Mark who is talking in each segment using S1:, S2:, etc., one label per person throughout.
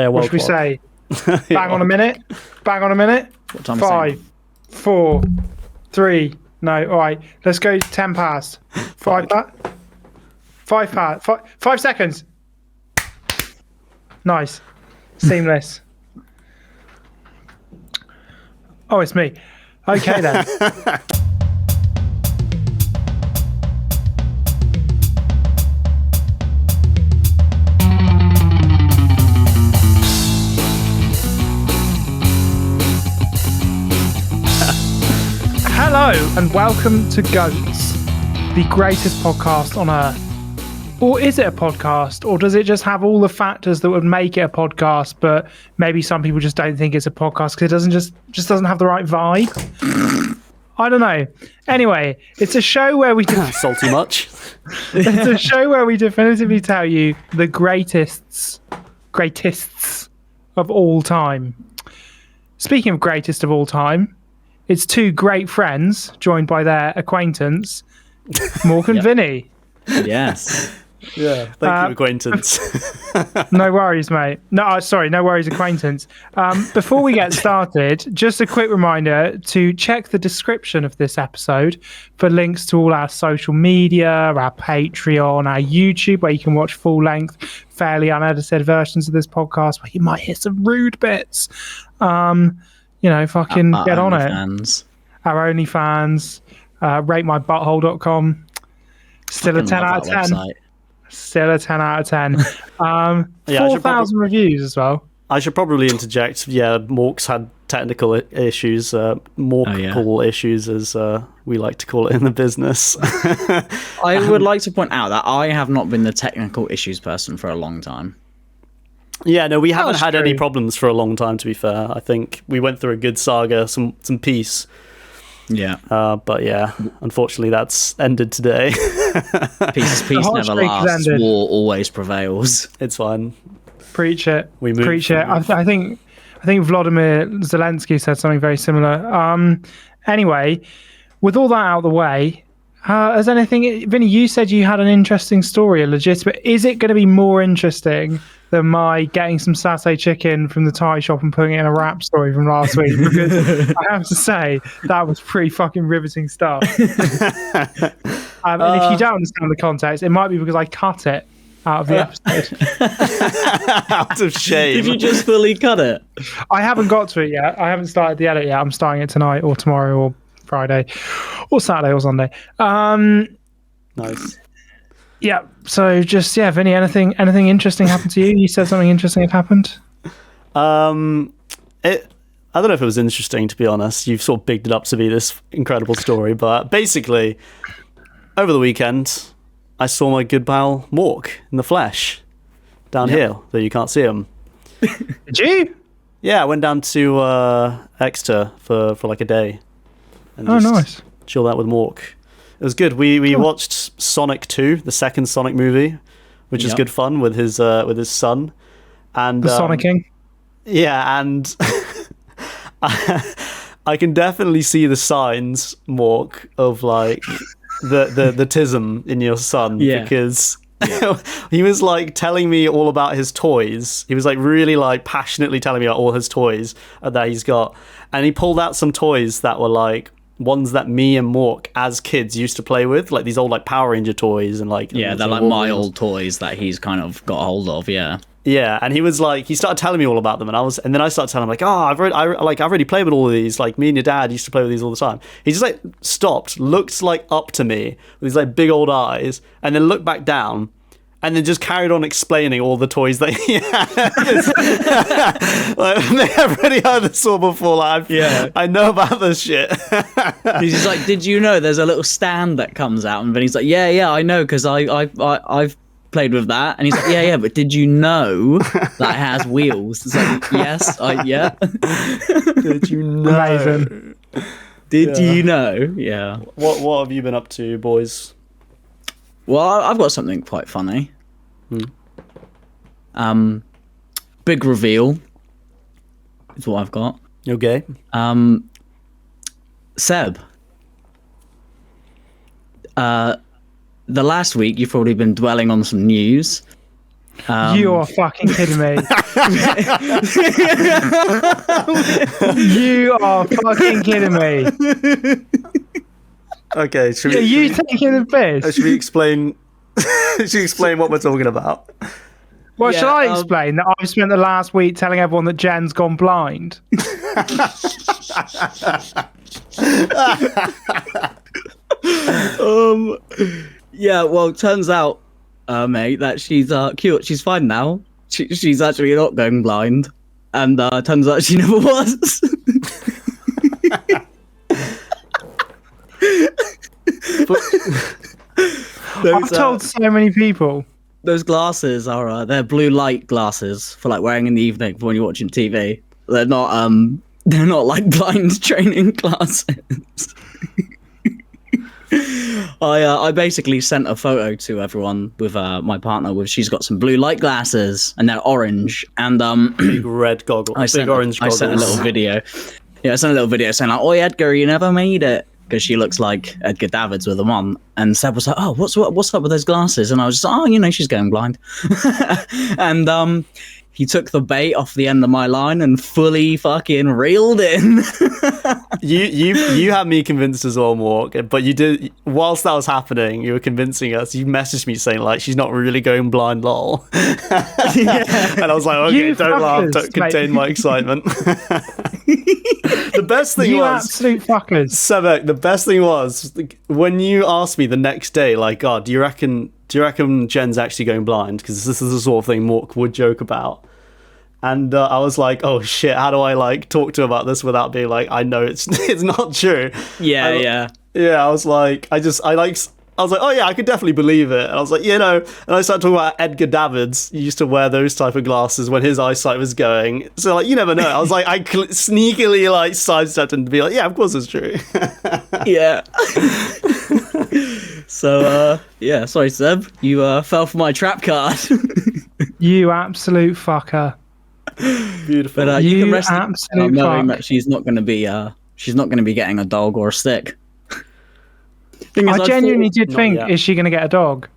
S1: What should we say? Bang on a minute? Bang on a minute?
S2: What time?
S1: 5, 4, 3. No, all right. Let's go 10 past. 5 past. 5 seconds. Nice. Seamless. Oh, it's me. Okay, then. Hello and welcome to Goats, the greatest podcast on earth. Or is it a podcast, or does it just have all the factors that would make it a podcast, but maybe some people just don't think it's a podcast because it doesn't just doesn't have the right vibe? I don't know. Anyway, it's a show where we
S3: salty much.
S1: It's a show where we definitively tell you the greatest of all time. Speaking of greatest of all time, it's two great friends joined by their acquaintance, Mork and Vinny.
S2: Yes.
S3: Yeah, thank you, acquaintance.
S1: No worries, mate. No worries, acquaintance. Before we get started, just a quick reminder to check the description of this episode for links to all our social media, our Patreon, our YouTube, where you can watch full-length, fairly unedited versions of this podcast, where you might hear some rude bits. Fucking get on it. Our OnlyFans, ratemybutthole.com. Still a 10 out of 10.
S2: Website.
S1: Still a 10 out of 10. 4,000 reviews as well.
S3: I should probably interject. Yeah, Mork's had technical issues, Morkable issues, as we like to call it in the business.
S2: I would like to point out that I have not been the technical issues person for a long time.
S3: Yeah, no, we haven't had
S1: true.
S3: any problems for a long time, to be fair. I think we went through a good saga, some peace.
S2: Yeah.
S3: But yeah, unfortunately that's ended today.
S2: Peace never lasts. War always prevails.
S3: It's fine.
S1: Preach it.
S3: We move
S1: Preach it. I think Vladimir Zelensky said something very similar. Anyway, with all that out of the way, has anything... Vinny, you said you had an interesting story, a legitimate... Is it going to be more interesting than my getting some satay chicken from the Thai shop and putting it in a wrap story from last week? Because I have to say, that was pretty fucking riveting stuff. And if you don't understand the context, it might be because I cut it out of the episode.
S3: Out of shame.
S2: Did you just fully cut it?
S1: I haven't got to it yet. I haven't started the edit yet. I'm starting it tonight or tomorrow or Friday or Saturday or Sunday.
S3: Nice.
S1: Yeah. So just Vinny, anything interesting happened to you? You said something interesting had happened.
S3: I don't know if it was interesting, to be honest. You've sort of bigged it up to be this incredible story, but basically, over the weekend, I saw my good pal Mork in the flesh down here, though you can't see him.
S1: Did you?
S3: Yeah, I went down to Exeter for like a day. And
S1: nice.
S3: Chilled out with Mork. It was good. We watched Sonic 2, the second Sonic movie, which is good fun with his son. And
S1: the Sonic King.
S3: Yeah, and I can definitely see the signs, Mork, of like the tism in your son, because he was like telling me all about his toys. He was like really like passionately telling me about all his toys that he's got, and he pulled out some toys that were like ones that me and Mork as kids used to play with, like these old like Power Ranger toys and like
S2: they're like my old toys that he's kind of got a hold of.
S3: Yeah, and he was like, he started telling me all about them, and then I started telling him like, I've already played with all of these. Like me and your dad used to play with these all the time. He just like stopped, looked like up to me with these like big old eyes, and then looked back down, and then just carried on explaining all the toys that he had. Like, I've already heard this all before. Like, I know about this shit.
S2: He's just like, did you know there's a little stand that comes out? And then he's like, yeah, I know, because I've played with that. And he's like, yeah, but did you know that it has wheels? It's like, yes, yeah.
S3: Did you know?
S1: Amazing.
S2: Did you know? Yeah.
S3: What have you been up to, boys?
S2: Well, I've got something quite funny. Big reveal is what I've got.
S3: Okay.
S2: Seb. The last week you've probably been dwelling on some news.
S1: You are fucking kidding me. You are fucking kidding me.
S3: Okay,
S1: Are you taking the piss?
S3: should we explain? Should we explain what we're talking about?
S1: Well,
S2: Yeah,
S1: shall I explain that I've spent the last week telling everyone that Jen's gone blind?
S2: Yeah, well, turns out, mate, that she's cured. She's fine now. She's actually not going blind, and turns out she never was.
S1: I've told so many people.
S2: Those glasses are they're blue light glasses for like wearing in the evening for when you're watching TV. They're not like blind training glasses. I basically sent a photo to everyone with my partner with she's got some blue light glasses and they're orange and
S3: Big red goggles. Big orange goggles.
S2: I sent a little video. Yeah, I sent a little video saying like, "Oi Edgar, you never made it." Because she looks like Edgar Davids with them on. And Seb was like, "Oh, what's up with those glasses?" And I was just like, "Oh, you know, she's going blind." And he took the bait off the end of my line and fully fucking reeled in.
S3: You had me convinced as well, Mork, but you did, whilst that was happening, you were convincing us. You messaged me saying like, she's not really going blind, lol. And I was like, okay,
S1: You
S3: don't laugh,
S1: fuckers,
S3: don't contain
S1: mate.
S3: my excitement. The best thing
S1: You
S3: was,
S1: absolute fuckers.
S3: Sebek, the best thing was when you asked me the next day, like, "God, do you reckon Jen's actually going blind?" Because this is the sort of thing Mork would joke about. And I was like, "Oh shit! How do I like talk to her about this without being like, I know it's not true?"
S2: Yeah.
S3: Yeah. I was like, I was like, "Oh yeah, I could definitely believe it." And I was like, and I started talking about Edgar Davids. He used to wear those type of glasses when his eyesight was going. So like, you never know. I was like, I sneakily like sidestepped and be like, "Yeah, of course it's true."
S2: Yeah. So yeah, sorry Seb, you fell for my trap card.
S1: You absolute fucker.
S3: Beautiful.
S2: But you can
S1: You
S2: rest
S1: absolute
S2: knowing
S1: fuck.
S2: that she's not going to be getting a dog or a stick. Thing is,
S1: I genuinely
S2: thought-
S1: did
S3: Not
S1: think,
S3: yet.
S1: is she going to get a dog?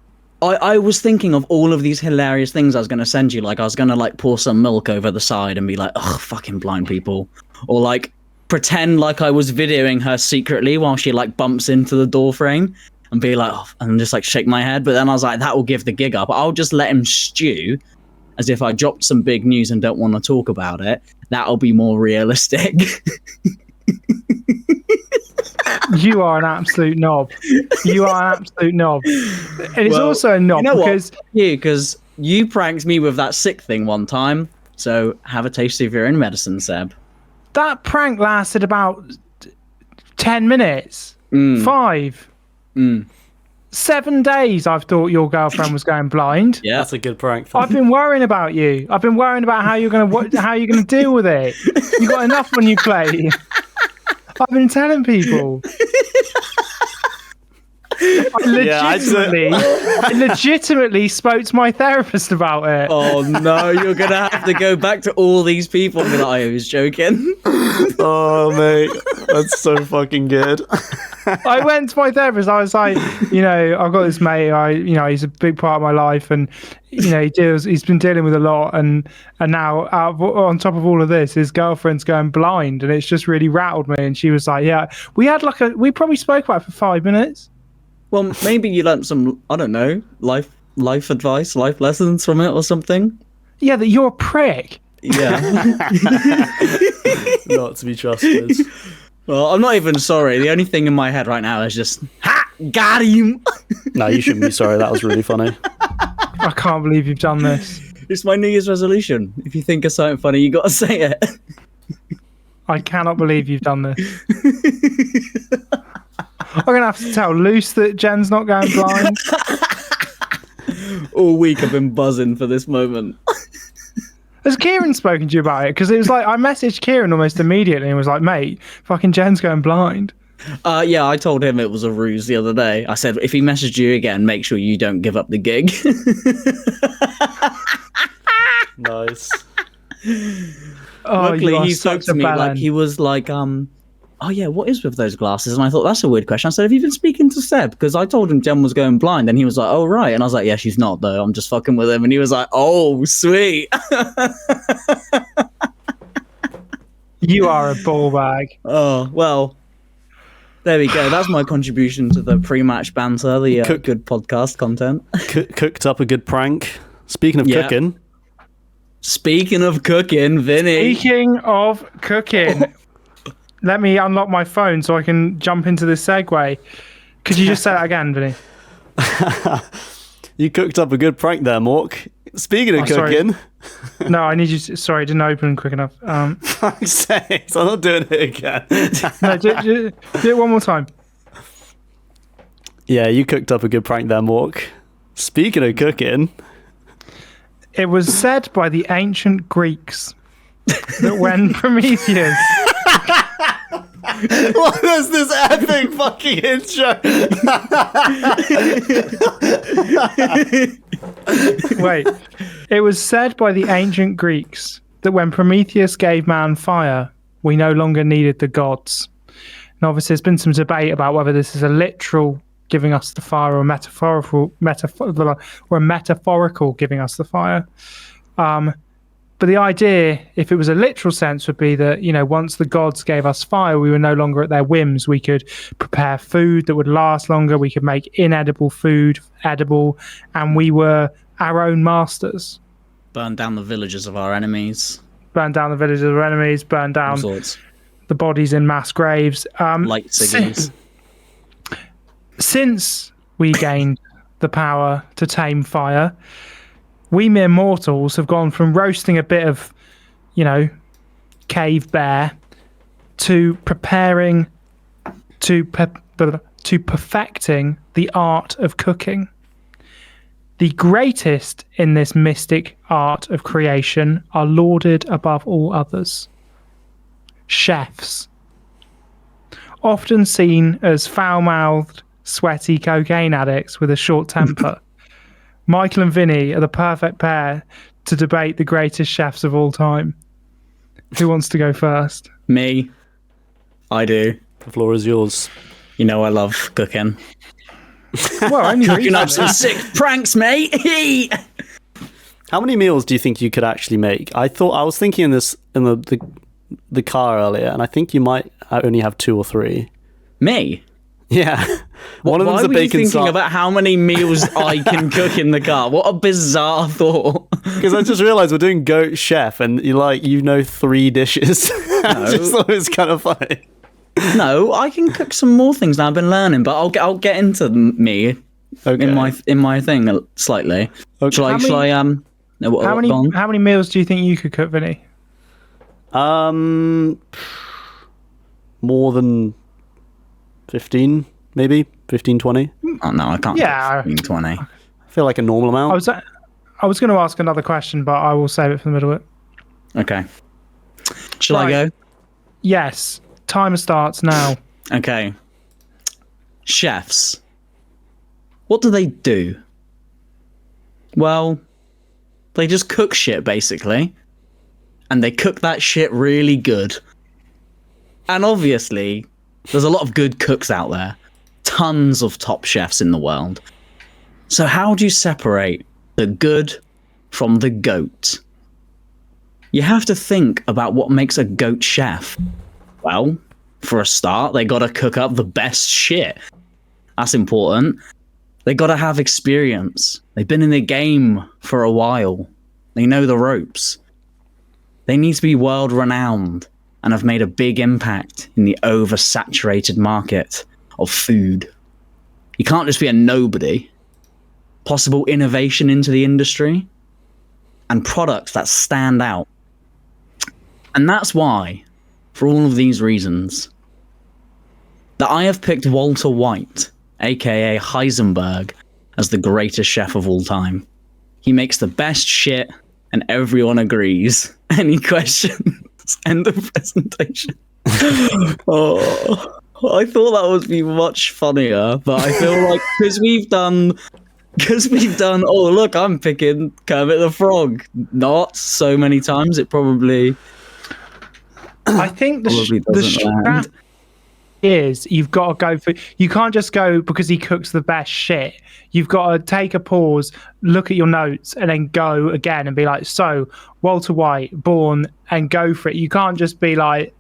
S2: I was thinking of all of these hilarious things I was going to send you. Like I was going to like pour some milk over the side and be like, "Ugh, fucking blind people," or like pretend like I was videoing her secretly while she like bumps into the door frame and be like, "Oh," and just like shake my head. But then I was like, that will give the gig up. I'll just let him stew as if I dropped some big news and don't want to talk about it. That'll be more realistic.
S1: You are an absolute knob. You are an absolute knob. And it's
S2: Well,
S1: also a knob
S2: you know
S1: because
S2: because you pranked me with that sick thing one time. So have a taste of your own medicine, Seb.
S1: that prank lasted about 10 minutes. 5. 7 days I've thought your girlfriend was going blind.
S2: Yeah.
S3: That's a good prank.
S1: I've been worrying about you. I've been worrying about how you're gonna deal with it. You got enough on your plate. I've been telling people. I legitimately spoke to my therapist about it.
S2: Oh no, you're gonna have to go back to all these people and be like, "I was joking."
S3: Oh mate, that's so fucking good.
S1: I went to my therapist. I was like, I've got this mate. He's a big part of my life, and he's been dealing with a lot, and now on top of all of this, his girlfriend's going blind, and it's just really rattled me. And she was like, "Yeah, we probably spoke about it for 5 minutes."
S2: Well, maybe you learnt some, I don't know, life advice, life lessons from it or something.
S1: Yeah, that you're a prick.
S2: Yeah.
S3: Not to be trusted.
S2: Well, I'm not even sorry. The only thing in my head right now is just, "Ha! Got him!"
S3: No, you shouldn't be sorry. That was really funny.
S1: I can't believe you've done this.
S2: It's my New Year's resolution. If you think of something funny, you gotta say it.
S1: I cannot believe you've done this. I'm going to have to tell Luce that Jen's not going blind.
S2: All week I've been buzzing for this moment.
S1: Has Kieran spoken to you about it? Because it was like, I messaged Kieran almost immediately and was like, "Mate, fucking Jen's going blind."
S2: Yeah, I told him it was a ruse the other day. I said, if he messaged you again, make sure you don't give up the gig.
S3: Nice.
S1: Oh,
S2: Luckily,
S1: you are
S2: he spoke
S1: such
S2: to
S1: a
S2: me like
S1: bellend.
S2: he was like, oh yeah, what is with those glasses? And I thought, that's a weird question. I said, have you been speaking to Seb? Because I told him Jen was going blind, and he was like, oh right. And I was like, yeah, she's not though. I'm just fucking with him. And he was like, oh sweet.
S1: You are a ball bag.
S2: Oh well. There we go. That's my contribution to the pre-match banter, the good podcast content.
S3: Cooked up a good prank. Speaking of cooking.
S2: Speaking of cooking, Vinny.
S1: Speaking of cooking, let me unlock my phone so I can jump into this segue. Could you just say that again, Vinny?
S3: You cooked up a good prank there, Mork. Speaking of cooking.
S1: No, I need you to... Sorry, I didn't open quick enough.
S3: Fuck's sake, I'm not doing it again.
S1: No, do it one more time.
S3: Yeah, you cooked up a good prank there, Mork. Speaking of cooking...
S1: It was said by the ancient Greeks that when Prometheus...
S3: What is this epic fucking intro?
S1: Wait. It was said by the ancient Greeks that when Prometheus gave man fire, we no longer needed the gods. And obviously there's been some debate about whether this is a literal giving us the fire or a metaphorical giving us the fire. But the idea, if it was a literal sense, would be that, once the gods gave us fire, we were no longer at their whims. We could prepare food that would last longer. We could make inedible food edible, and we were our own masters.
S2: Burn down the villages of our enemies.
S1: Burn down the villages of our enemies. Burn down the bodies in mass graves.
S2: Light ciggies.
S1: Since we gained the power to tame fire, we mere mortals have gone from roasting a bit of, cave bear to preparing, to perfecting the art of cooking. The greatest in this mystic art of creation are lauded above all others. Chefs. Often seen as foul-mouthed, sweaty cocaine addicts with a short temper. Michael and Vinny are the perfect pair to debate the greatest chefs of all time. Who wants to go first?
S2: Me. I do.
S3: The floor is yours.
S2: You know I love cooking.
S1: Well, only
S2: cooking up some sick pranks, mate.
S3: How many meals do you think you could actually make? I was thinking this in the car earlier, and I think you might only have 2 or 3.
S2: Me?
S3: Yeah. One of them's a bacon. Why were you
S2: thinking about how many meals I can cook in the car? What a bizarre thought.
S3: Because I just realised we're doing Goat Chef, and you 3 dishes. No. I just thought it was kind of funny.
S2: No, I can cook some more things now. I've been learning, but I'll get into me in my thing slightly.
S3: Okay.
S2: Shall I?
S1: How many meals do you think you could cook, Vinny?
S3: More than 15, maybe 15, 20.
S2: Oh no, I can't.
S1: Yeah,
S2: 15, 20.
S3: I feel like a normal amount.
S1: I was going to ask another question, but I will save it for the middle of it.
S2: Okay. Shall I go?
S1: Yes. Timer starts now.
S2: Okay. Chefs. What do they do? Well, they just cook shit, basically. And they cook that shit really good. And obviously, there's a lot of good cooks out there. Tons of top chefs in the world. So how do you separate the good from the goat? You have to think about what makes a goat chef. Well, for a start, they gotta cook up the best shit. That's important. They gotta have experience. They've been in the game for a while. They know the ropes. They need to be world renowned and have made a big impact in the oversaturated market of food. You can't just be a nobody. Possible innovation into the industry and products that stand out. And that's why, for all of these reasons, that I have picked Walter White, aka Heisenberg, as the greatest chef of all time. He makes the best shit and everyone agrees. Any questions? End of presentation. Oh, I thought that would be much funnier, but I feel like because we've done, oh look, I'm picking Kermit the Frog, not so many times, it probably.
S1: I think is you've got to go for. You can't just go because he cooks the best shit. You've got to take a pause, look at your notes, and then go again and be like, so Walter White, born, and go for it. You can't just be like,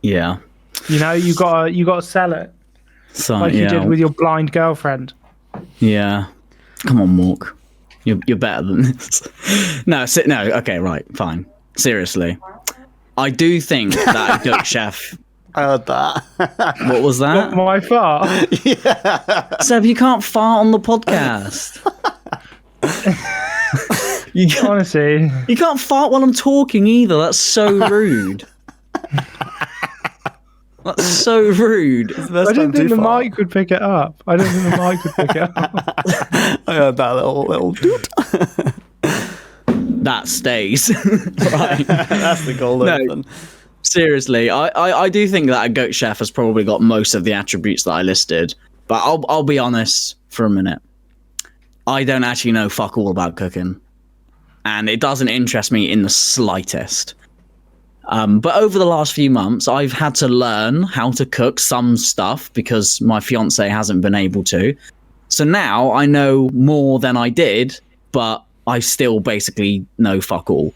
S2: yeah.
S1: You know, you got to sell it
S2: So,
S1: like you did with your blind girlfriend.
S2: Yeah. Come on, Mork. You're better than this. No. Okay, right, fine. Seriously, I do think that a goat chef.
S3: I heard that.
S2: What was that?
S1: My fart.
S3: Yeah.
S2: Seb, you can't fart on the podcast.
S1: Honestly,
S2: you can't fart while I'm talking either. That's so rude. That's so rude.
S1: I didn't think the mic would pick it up. I
S3: heard that little doot.
S2: That stays. Right.
S3: That's the goal. No,
S2: seriously, I do think that a goat chef has probably got most of the attributes that I listed. But I'll be honest for a minute. I don't actually know fuck all about cooking. And it doesn't interest me in the slightest. But over the last few months, I've had to learn how to cook some stuff because my fiance hasn't been able to. So now I know more than I did, but I still basically know fuck all.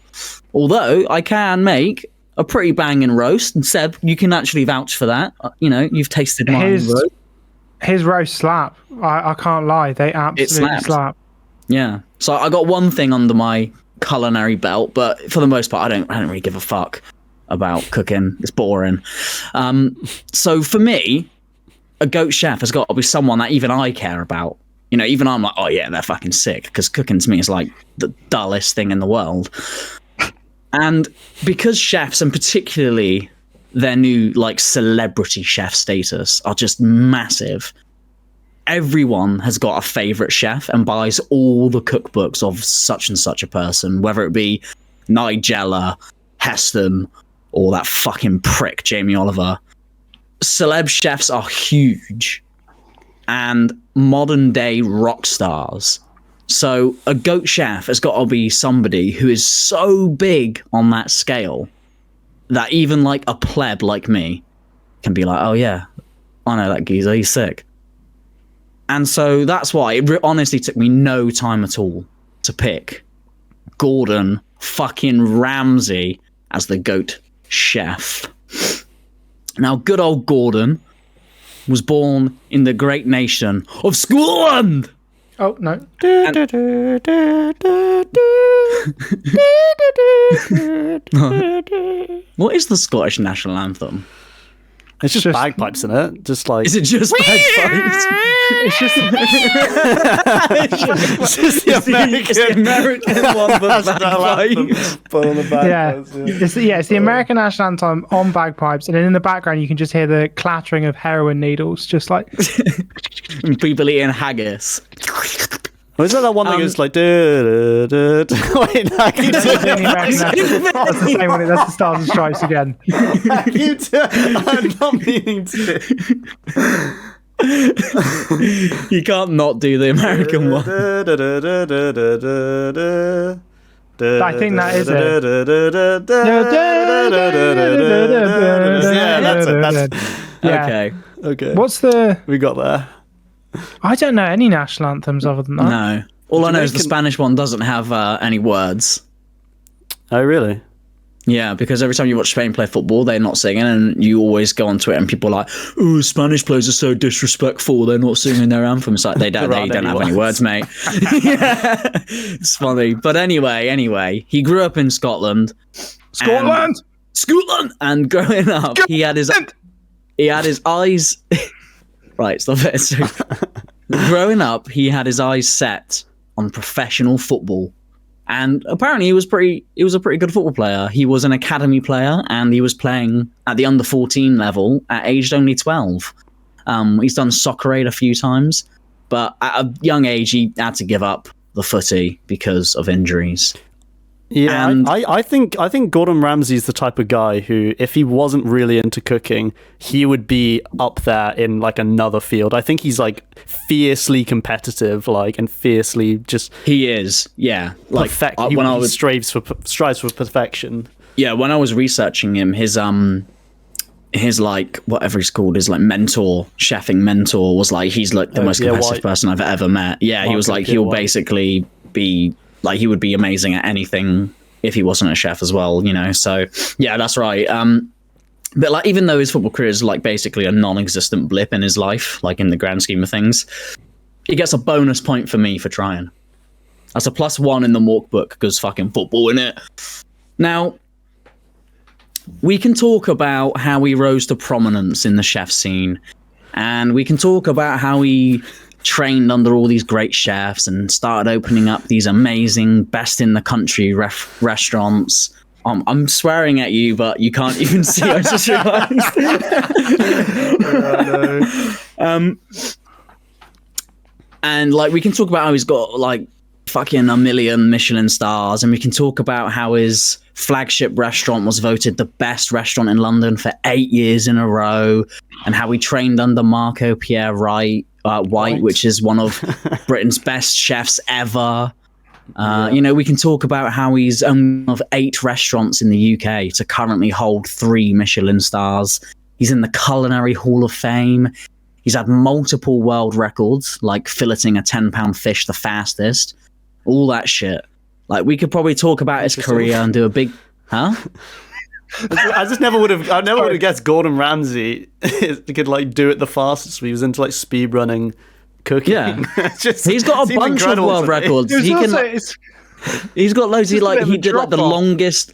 S2: Although I can make a pretty banging roast. And Seb, you can actually vouch for that. You know, you've tasted my roast.
S1: His roast slap. I can't lie. They absolutely slap. Yeah.
S2: So I got one thing under my culinary belt, but for the most part, I don't really give a fuck about cooking. It's boring. So for me, a goat chef has got to be someone that even I care about. You know, even I'm like, oh yeah, they're fucking sick, because cooking to me is like the dullest thing in the world. And because chefs, and particularly their new like celebrity chef status, are just massive, everyone has got a favorite chef and buys all the cookbooks of such and such a person, whether it be Nigella, Heston, or that fucking prick Jamie Oliver. Celeb chefs are huge and modern day rock stars. So a goat chef has got to be somebody who is so big on that scale that even like a pleb like me can be like, oh yeah, I know that geezer, he's sick. And so that's why it honestly took me no time at all to pick Gordon fucking Ramsay as the goat chef. Now, good old Gordon was born in the great nation of Scotland.
S1: Oh, no.
S2: What is the Scottish national anthem?
S3: It's just bagpipes in it. Just like.
S2: Is it just bagpipes?
S1: It's just
S2: the American one, but bagpipes.
S1: It's the American national anthem on bagpipes, and then in the background you can just hear the clattering of heroin needles, just like
S2: people eating haggis.
S3: Was that one that goes like? Wait, no, I keep
S1: that's the same one. That's the Stars and Stripes again.
S3: I'm not meaning to.
S2: You can't not do the American one.
S1: I think that is it.
S3: Yeah, that's it.
S1: Yeah.
S3: Okay.
S1: What's the?
S3: We got there.
S1: I don't know any national anthems other than that.
S2: No. All I know is the Spanish one doesn't have any words.
S3: Oh, really?
S2: Yeah, because every time you watch Spain play football, they're not singing, and you always go on Twitter and people are like, oh, Spanish players are so disrespectful, they're not singing their anthem. It's like, they don't have any words, mate. Yeah. It's funny. But anyway, he grew up in Scotland.
S1: Scotland!
S2: And growing up, he had his eyes... Right, stop it. So, growing up, he had his eyes set on professional football. And apparently he was a pretty good football player. He was an academy player, and he was playing at the under-14 level at aged only 12. He's done soccer aid a few times, but at a young age he had to give up the footy because of injuries.
S3: Yeah, and I think Gordon Ramsay's the type of guy who, if he wasn't really into cooking, he would be up there in like another field. I think he's like fiercely competitive, like, and fiercely just.
S2: He is, yeah. Like
S3: strives for perfection.
S2: Yeah, when I was researching him, his his like whatever he's called, his like mentor, chefing mentor, was like he's like the most competitive person I've ever met. Yeah, he was like he'll basically be like he would be amazing at anything if he wasn't a chef as well, you know. So yeah, that's right. But like even though his football career is like basically a non-existent blip in his life, like in the grand scheme of things, he gets a bonus point for me for trying. That's a +1 in the Mork book because fucking football in it. Now, we can talk about how he rose to prominence in the chef scene, and we can talk about how he trained under all these great chefs and started opening up these amazing best in the country restaurants. I'm swearing at you, but you can't even see. I just realized. And like we can talk about how he's got like fucking 1 million Michelin stars, and we can talk about how his flagship restaurant was voted the best restaurant in London for 8 years in a row, and how he trained under Marco Pierre White, which is one of Britain's best chefs ever. You know, we can talk about how he's one of 8 restaurants in the UK to currently hold 3 Michelin stars. He's in the Culinary Hall of Fame. He's had multiple world records, like filleting a 10-pound fish the fastest. All that shit. Like, we could probably talk about his career and do a big... Huh?
S3: I never would have guessed Gordon Ramsay could, like, do it the fastest. He was into, like, speed running cooking.
S2: Yeah. He's got a bunch of world records. He's got loads. He did like the longest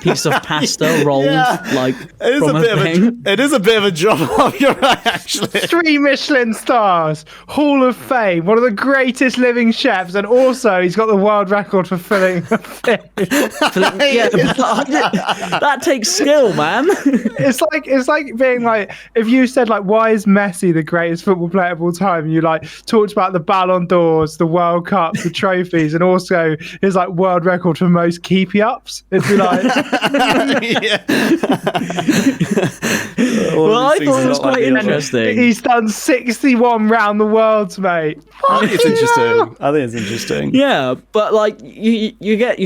S2: piece of pasta rolled like from a thing.
S3: It is a bit of a drop off. You're right, actually.
S1: 3 Michelin stars, Hall of Fame, one of the greatest living chefs, and also he's got the world record for filling a fish.
S2: That takes skill, man.
S1: It's like being like, if you said like, why is Messi the greatest football player of all time? And you like talked about the Ballon d'Ors, the World Cup, the trophies, and also his like world record for most keepy ups. It'd be like,
S2: well, I thought it was quite interesting.
S1: He's done 61 round the world, mate.
S3: I think it's interesting.
S2: Yeah, but like you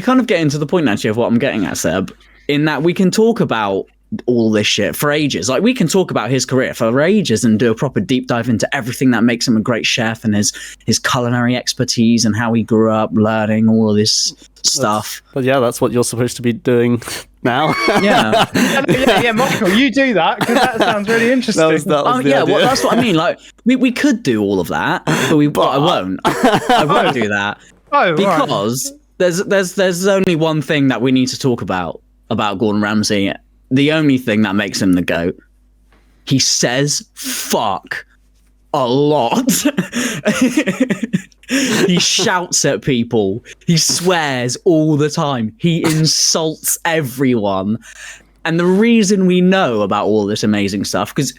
S2: kind of get into the point actually of what I'm getting at, Seb, in that we can talk about all this shit for ages. Like we can talk about his career for ages and do a proper deep dive into everything that makes him a great chef and his culinary expertise and how he grew up learning all of this stuff.
S3: But yeah, that's what you're supposed to be doing now.
S1: yeah, Michael, you do that because that sounds really interesting.
S2: Well, that's what I mean. Like we could do all of that, but I won't. I won't do that because there's only one thing that we need to talk about Gordon Ramsay. The only thing that makes him the GOAT. He says fuck a lot. He shouts at people. He swears all the time. He insults everyone. And the reason we know about all this amazing stuff, because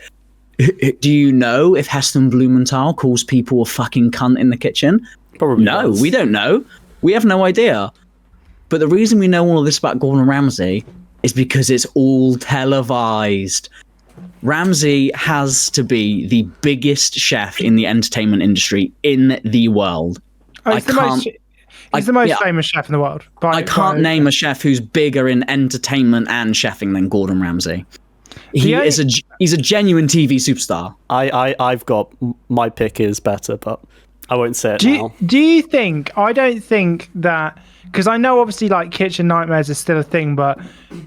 S2: do you know if Heston Blumenthal calls people a fucking cunt in the kitchen?
S3: Probably
S2: no,
S3: does.
S2: We don't know. We have no idea. But the reason we know all of this about Gordon Ramsay is because it's all televised. Ramsay has to be the biggest chef in the entertainment industry in the world.
S1: He's the most famous chef in the world.
S2: I can't name a chef who's bigger in entertainment and chefing than Gordon Ramsay. He's a genuine TV superstar.
S3: I've got my pick is better, but I won't say it now.
S1: Do you think? I don't think that. Because I know obviously like kitchen nightmares is still a thing, but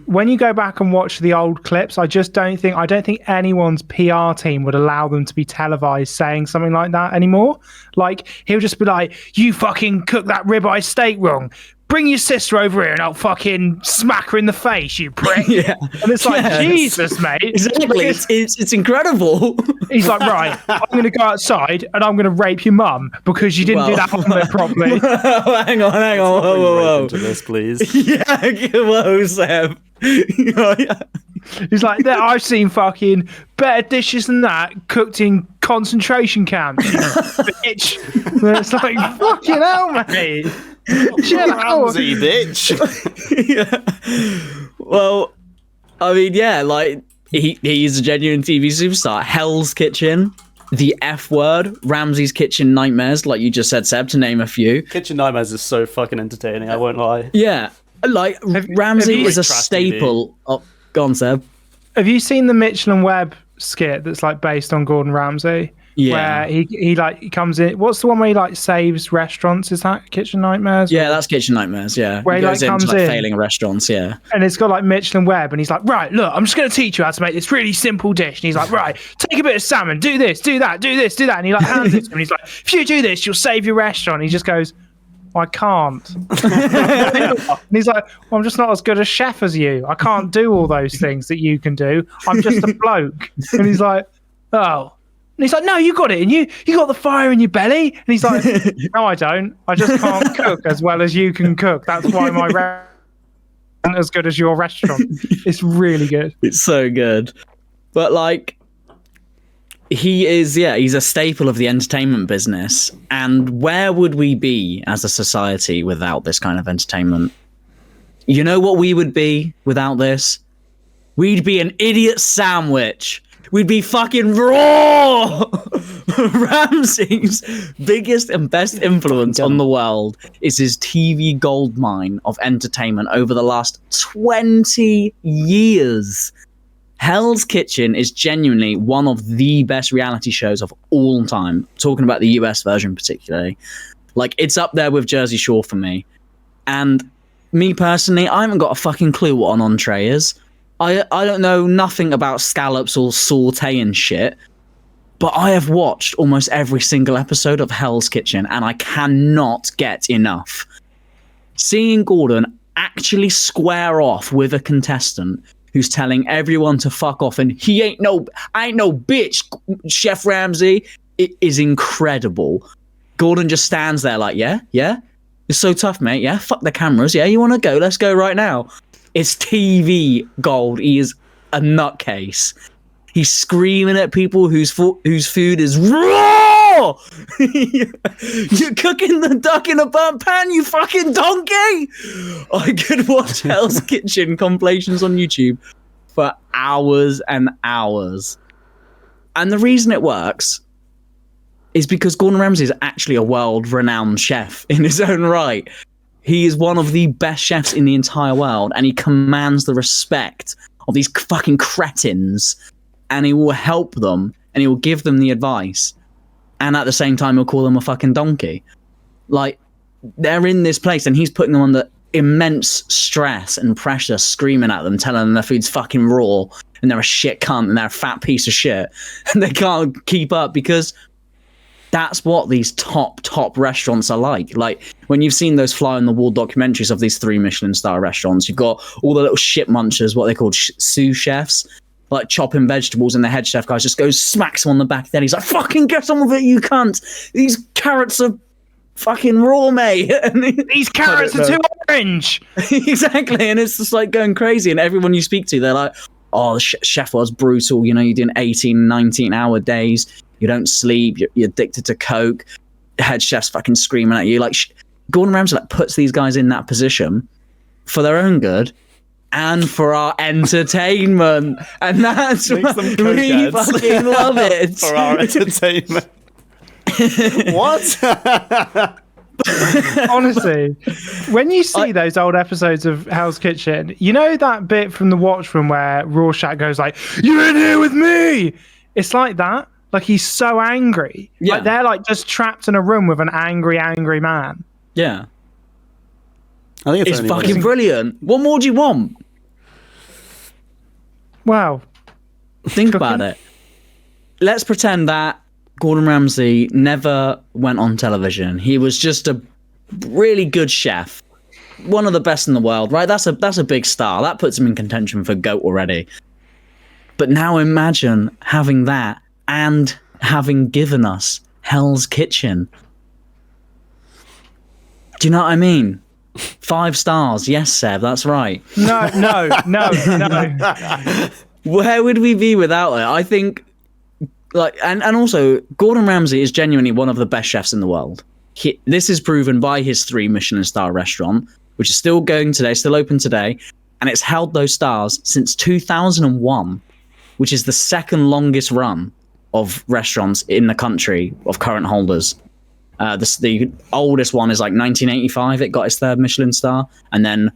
S1: when you go back and watch the old clips, I don't think anyone's PR team would allow them to be televised saying something like that anymore. Like he'll just be like, "You fucking cooked that ribeye steak wrong. Bring your sister over here and I'll fucking smack her in the face, you prick."
S2: Yeah.
S1: And it's like, Jesus, mate.
S2: Exactly. It's incredible.
S1: He's like, right, I'm going to go outside and I'm going to rape your mum because you didn't do that omelette properly.
S2: Hang on. Whoa.
S3: Into this, please.
S2: Yeah, whoa, Seb.
S1: He's like, I've seen fucking better dishes than that cooked in concentration camps. Bitch. And it's like, fucking hell, mate.
S3: Ramsay, bitch.
S2: Yeah. Well, I mean, yeah, like he's a genuine TV superstar. Hell's Kitchen, The F Word, Ramsay's Kitchen Nightmares, like you just said, Seb, to name a few.
S3: Kitchen Nightmares is so fucking entertaining, I won't lie.
S2: Yeah, like Ramsay is a staple. Oh, go on, Seb.
S1: Have you seen the Mitchell and Webb skit that's like based on Gordon Ramsay?
S2: Yeah.
S1: Where he comes in. What's the one where he like saves restaurants? Is that Kitchen Nightmares?
S2: Yeah, that's Kitchen Nightmares. Yeah,
S1: where he
S2: goes
S1: like,
S2: into
S1: comes
S2: like
S1: in,
S2: failing restaurants. Yeah,
S1: and it's got like Mitchell and Webb, and he's like, right, look, I'm just going to teach you how to make this really simple dish. And he's like, right, take a bit of salmon, do this, do that, do this, do that, and he like hands it to him. And he's like, if you do this, you'll save your restaurant. And he just goes, I can't. And he's like, well, I'm just not as good a chef as you. I can't do all those things that you can do. I'm just a bloke. And he's like, oh. And he's like, no, you got it. And you got the fire in your belly. And he's like, no, I don't. I just can't cook as well as you can cook. That's why my restaurant isn't as good as your restaurant. It's really good.
S2: It's so good. But like, he's a staple of the entertainment business. And where would we be as a society without this kind of entertainment? You know what we would be without this? We'd be an idiot sandwich. We'd be fucking raw. Ramsay's biggest and best influence on the world is his TV goldmine of entertainment over the last 20 years. Hell's Kitchen is genuinely one of the best reality shows of all time. Talking about the US version particularly. Like, it's up there with Jersey Shore for me. And me personally, I haven't got a fucking clue what an entree is. I don't know nothing about scallops or sauté and shit, but I have watched almost every single episode of Hell's Kitchen, and I cannot get enough. Seeing Gordon actually square off with a contestant who's telling everyone to fuck off and I ain't no bitch, Chef Ramsay, it is incredible. Gordon just stands there like, yeah, it's so tough, mate. Yeah, fuck the cameras. Yeah, you want to go? Let's go right now. It's TV gold. He is a nutcase. He's screaming at people whose food is raw. You're cooking the duck in a burnt pan, you fucking donkey. I could watch Hell's Kitchen compilations on YouTube for hours and hours. And the reason it works is because Gordon Ramsay is actually a world-renowned chef in his own right. He is one of the best chefs in the entire world, and he commands the respect of these fucking cretins, and he will help them, and he will give them the advice, and at the same time he'll call them a fucking donkey. Like, they're in this place, and he's putting them under immense stress and pressure, screaming at them, telling them their food's fucking raw, and they're a shit cunt, and they're a fat piece of shit, and they can't keep up because that's what these top restaurants are like. Like, when you've seen those fly-on-the-wall documentaries of these 3 Michelin-star restaurants, you've got all the little shit munchers, what they call sous chefs, like chopping vegetables, and the head chef guy just goes, smacks him on the back of the head. He's like, fucking get on with it, you cunt. These carrots are fucking raw, mate.
S1: These carrots are too orange.
S2: Exactly, and it's just like going crazy, and everyone you speak to, they're like, oh, the chef was brutal, you know, you're doing 18, 19-hour days. You don't sleep. You're addicted to coke. Head chef's fucking screaming at you. Like, Gordon Ramsay like puts these guys in that position for their own good and for our entertainment, and that's why we fucking love it.
S3: For our entertainment. What?
S1: Honestly, when you see those old episodes of Hell's Kitchen, you know that bit from The Watchmen where Rorschach goes like, "You're in here with me." It's like that. Like, he's so angry. Yeah. Like, they're like just trapped in a room with an angry man.
S2: Yeah.
S3: I think
S2: it's fucking brilliant. What more do you want?
S1: Wow.
S2: Think about it. Let's pretend that Gordon Ramsay never went on television. He was just a really good chef. One of the best in the world, right? That's a big star. That puts him in contention for GOAT already. But now imagine having that and having given us Hell's Kitchen. Do you know what I mean? 5 stars. Yes, Seb, that's right.
S1: No.
S2: Where would we be without it? I think, like, and also, Gordon Ramsay is genuinely one of the best chefs in the world. This is proven by his 3 Michelin-star restaurant, which is still going today, still open today, and it's held those stars since 2001, which is the second longest run of restaurants in the country of current holders. The oldest one is like 1985. It got its 3rd Michelin star, and then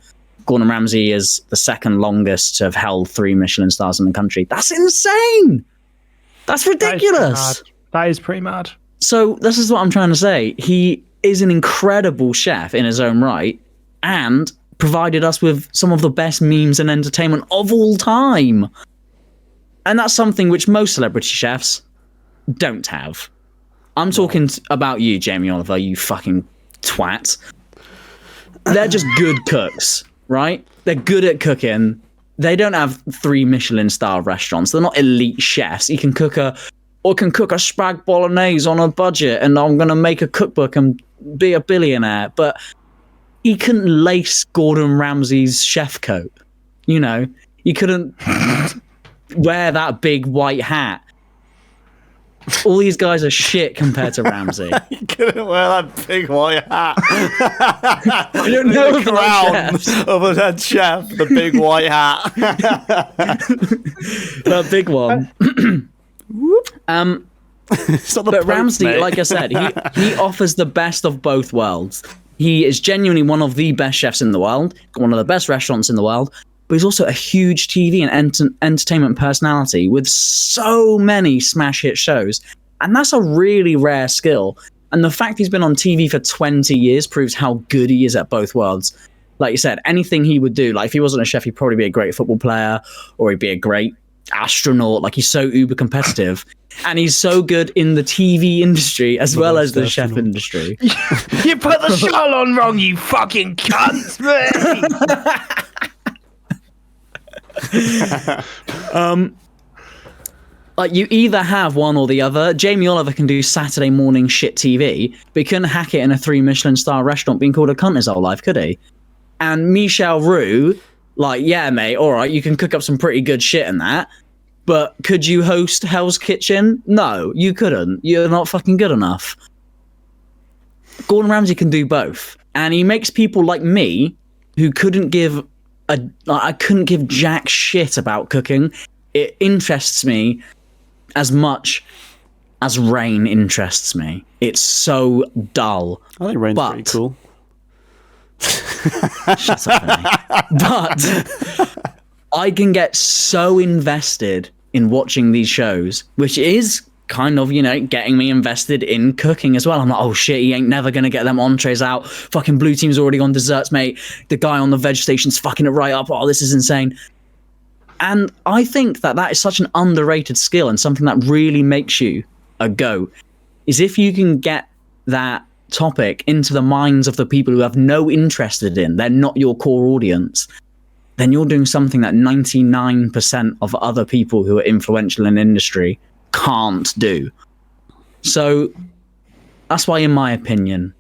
S2: Gordon Ramsay is the second longest to have held 3 Michelin stars in the country. That's insane. That's ridiculous.
S1: That is pretty mad.
S2: So this is what I'm trying to say. He is an incredible chef in his own right and provided us with some of the best memes and entertainment of all time. And that's something which most celebrity chefs don't have. I'm talking about you, Jamie Oliver, you fucking twat. They're just good cooks, right? They're good at cooking. They don't have 3 Michelin star restaurants. They're not elite chefs. You can cook a spag bolognese on a budget and I'm going to make a cookbook and be a billionaire. But he couldn't lace Gordon Ramsay's chef coat. You know, he couldn't wear that big white hat. All these guys are shit compared to Ramsay.
S3: You couldn't wear that big white hat.
S2: I don't know
S3: the crown of a head chef, the big white hat.
S2: That big one. But Ramsay,
S3: mate.
S2: like I said, he offers the best of both worlds. He is genuinely one of the best chefs in the world, one of the best restaurants in the world, but he's also a huge TV and entertainment personality with so many smash hit shows. And that's a really rare skill. And the fact he's been on TV for 20 years proves how good he is at both worlds. Like you said, anything he would do, like if he wasn't a chef, he'd probably be a great football player or he'd be a great astronaut. Like he's so uber competitive. And he's so good in the TV industry as well as the chef industry.
S1: You put the shawl on wrong, you fucking cunt, mate.
S2: Like you either have one or the other. Jamie Oliver can do Saturday morning shit TV, but he couldn't hack it in a 3 Michelin star restaurant being called a cunt his whole life, could he? And Michel Roux, like, yeah, mate, all right, you can cook up some pretty good shit in that, but could you host Hell's Kitchen? No, you couldn't. You're not fucking good enough. Gordon Ramsay can do both, and he makes people like me, who couldn't give jack shit about cooking. It interests me as much as rain interests me. It's so dull.
S3: I think rain's pretty cool.
S2: Shut up, Vinny. But I can get so invested in watching these shows, which is kind of, you know, getting me invested in cooking as well. I'm like, oh shit, he ain't never gonna get them entrees out. Fucking blue team's already on desserts, mate. The guy on the veg station's fucking it right up. Oh, this is insane. And I think that is such an underrated skill and something that really makes you a GOAT, is if you can get that topic into the minds of the people who have no interest in, they're not your core audience, then you're doing something that 99% of other people who are influential in industry can't do. So that's why, in my opinion,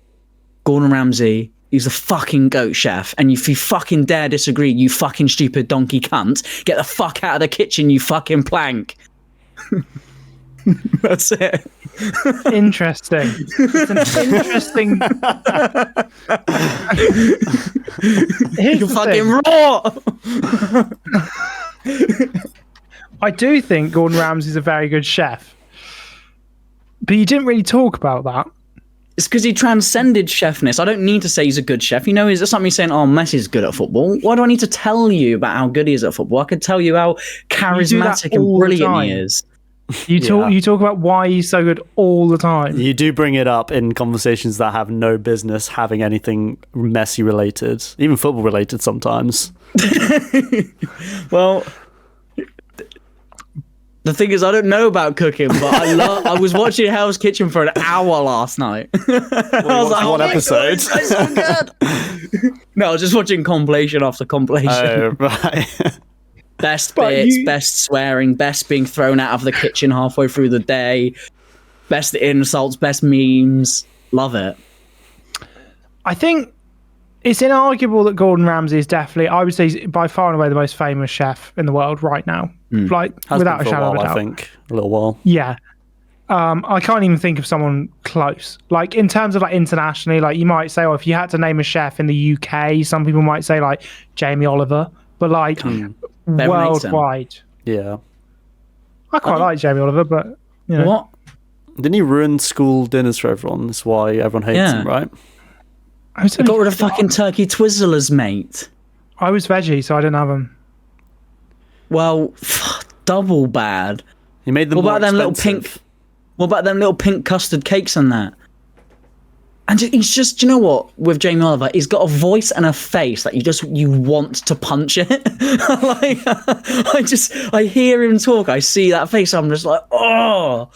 S2: Gordon Ramsay, he's the fucking GOAT chef. And if you fucking dare disagree, you fucking stupid donkey cunt, get the fuck out of the kitchen, you fucking plank. That's it.
S1: Interesting. It's an interesting. Here's
S2: You're
S1: the
S2: fucking
S1: thing.
S2: raw.
S1: I do think Gordon Ramsay's a very good chef, but you didn't really talk about that.
S2: It's because he transcended chefness. I don't need to say he's a good chef. You know, it's like me saying, oh, Messi's good at football. Why do I need to tell you about how good he is at football? I could tell you how charismatic and brilliant he is.
S1: You talk about why he's so good all the time.
S3: You do bring it up in conversations that have no business having anything Messi related, even football related sometimes.
S2: Well, the thing is, I don't know about cooking, but I was watching Hell's Kitchen for an hour last night. I was like,
S3: one episode.
S2: God, it's so good. No, I was just watching compilation after compilation.
S3: Oh, right.
S2: Best bits, best swearing, best being thrown out of the kitchen halfway through the day, best insults, best memes. Love it.
S1: I think it's inarguable that Gordon Ramsay is definitely, I would say, by far and away the most famous chef in the world right now. Like,
S3: Has
S1: without
S3: been
S1: a
S3: for
S1: shadow of a
S3: while,
S1: doubt.
S3: I think. A little while.
S1: Yeah. I can't even think of someone close. Like, in terms of like internationally, like you might say, oh, if you had to name a chef in the UK, some people might say like Jamie Oliver, but like worldwide.
S3: Yeah.
S1: I quite like Jamie Oliver, but you know.
S2: What?
S3: Didn't he ruin school dinners for everyone? That's why everyone hates him, right?
S2: He got rid of fucking turkey Twizzlers, mate.
S1: I was veggie, so I didn't have them.
S2: Well, double bad.
S3: He made them
S2: What
S3: more
S2: about them little
S3: expensive.
S2: pink? What about them little pink custard cakes and that? And he's just, do you know what? With Jamie Oliver, he's got a voice and a face that you want to punch it. Like, I hear him talk, I see that face, I'm just like, oh,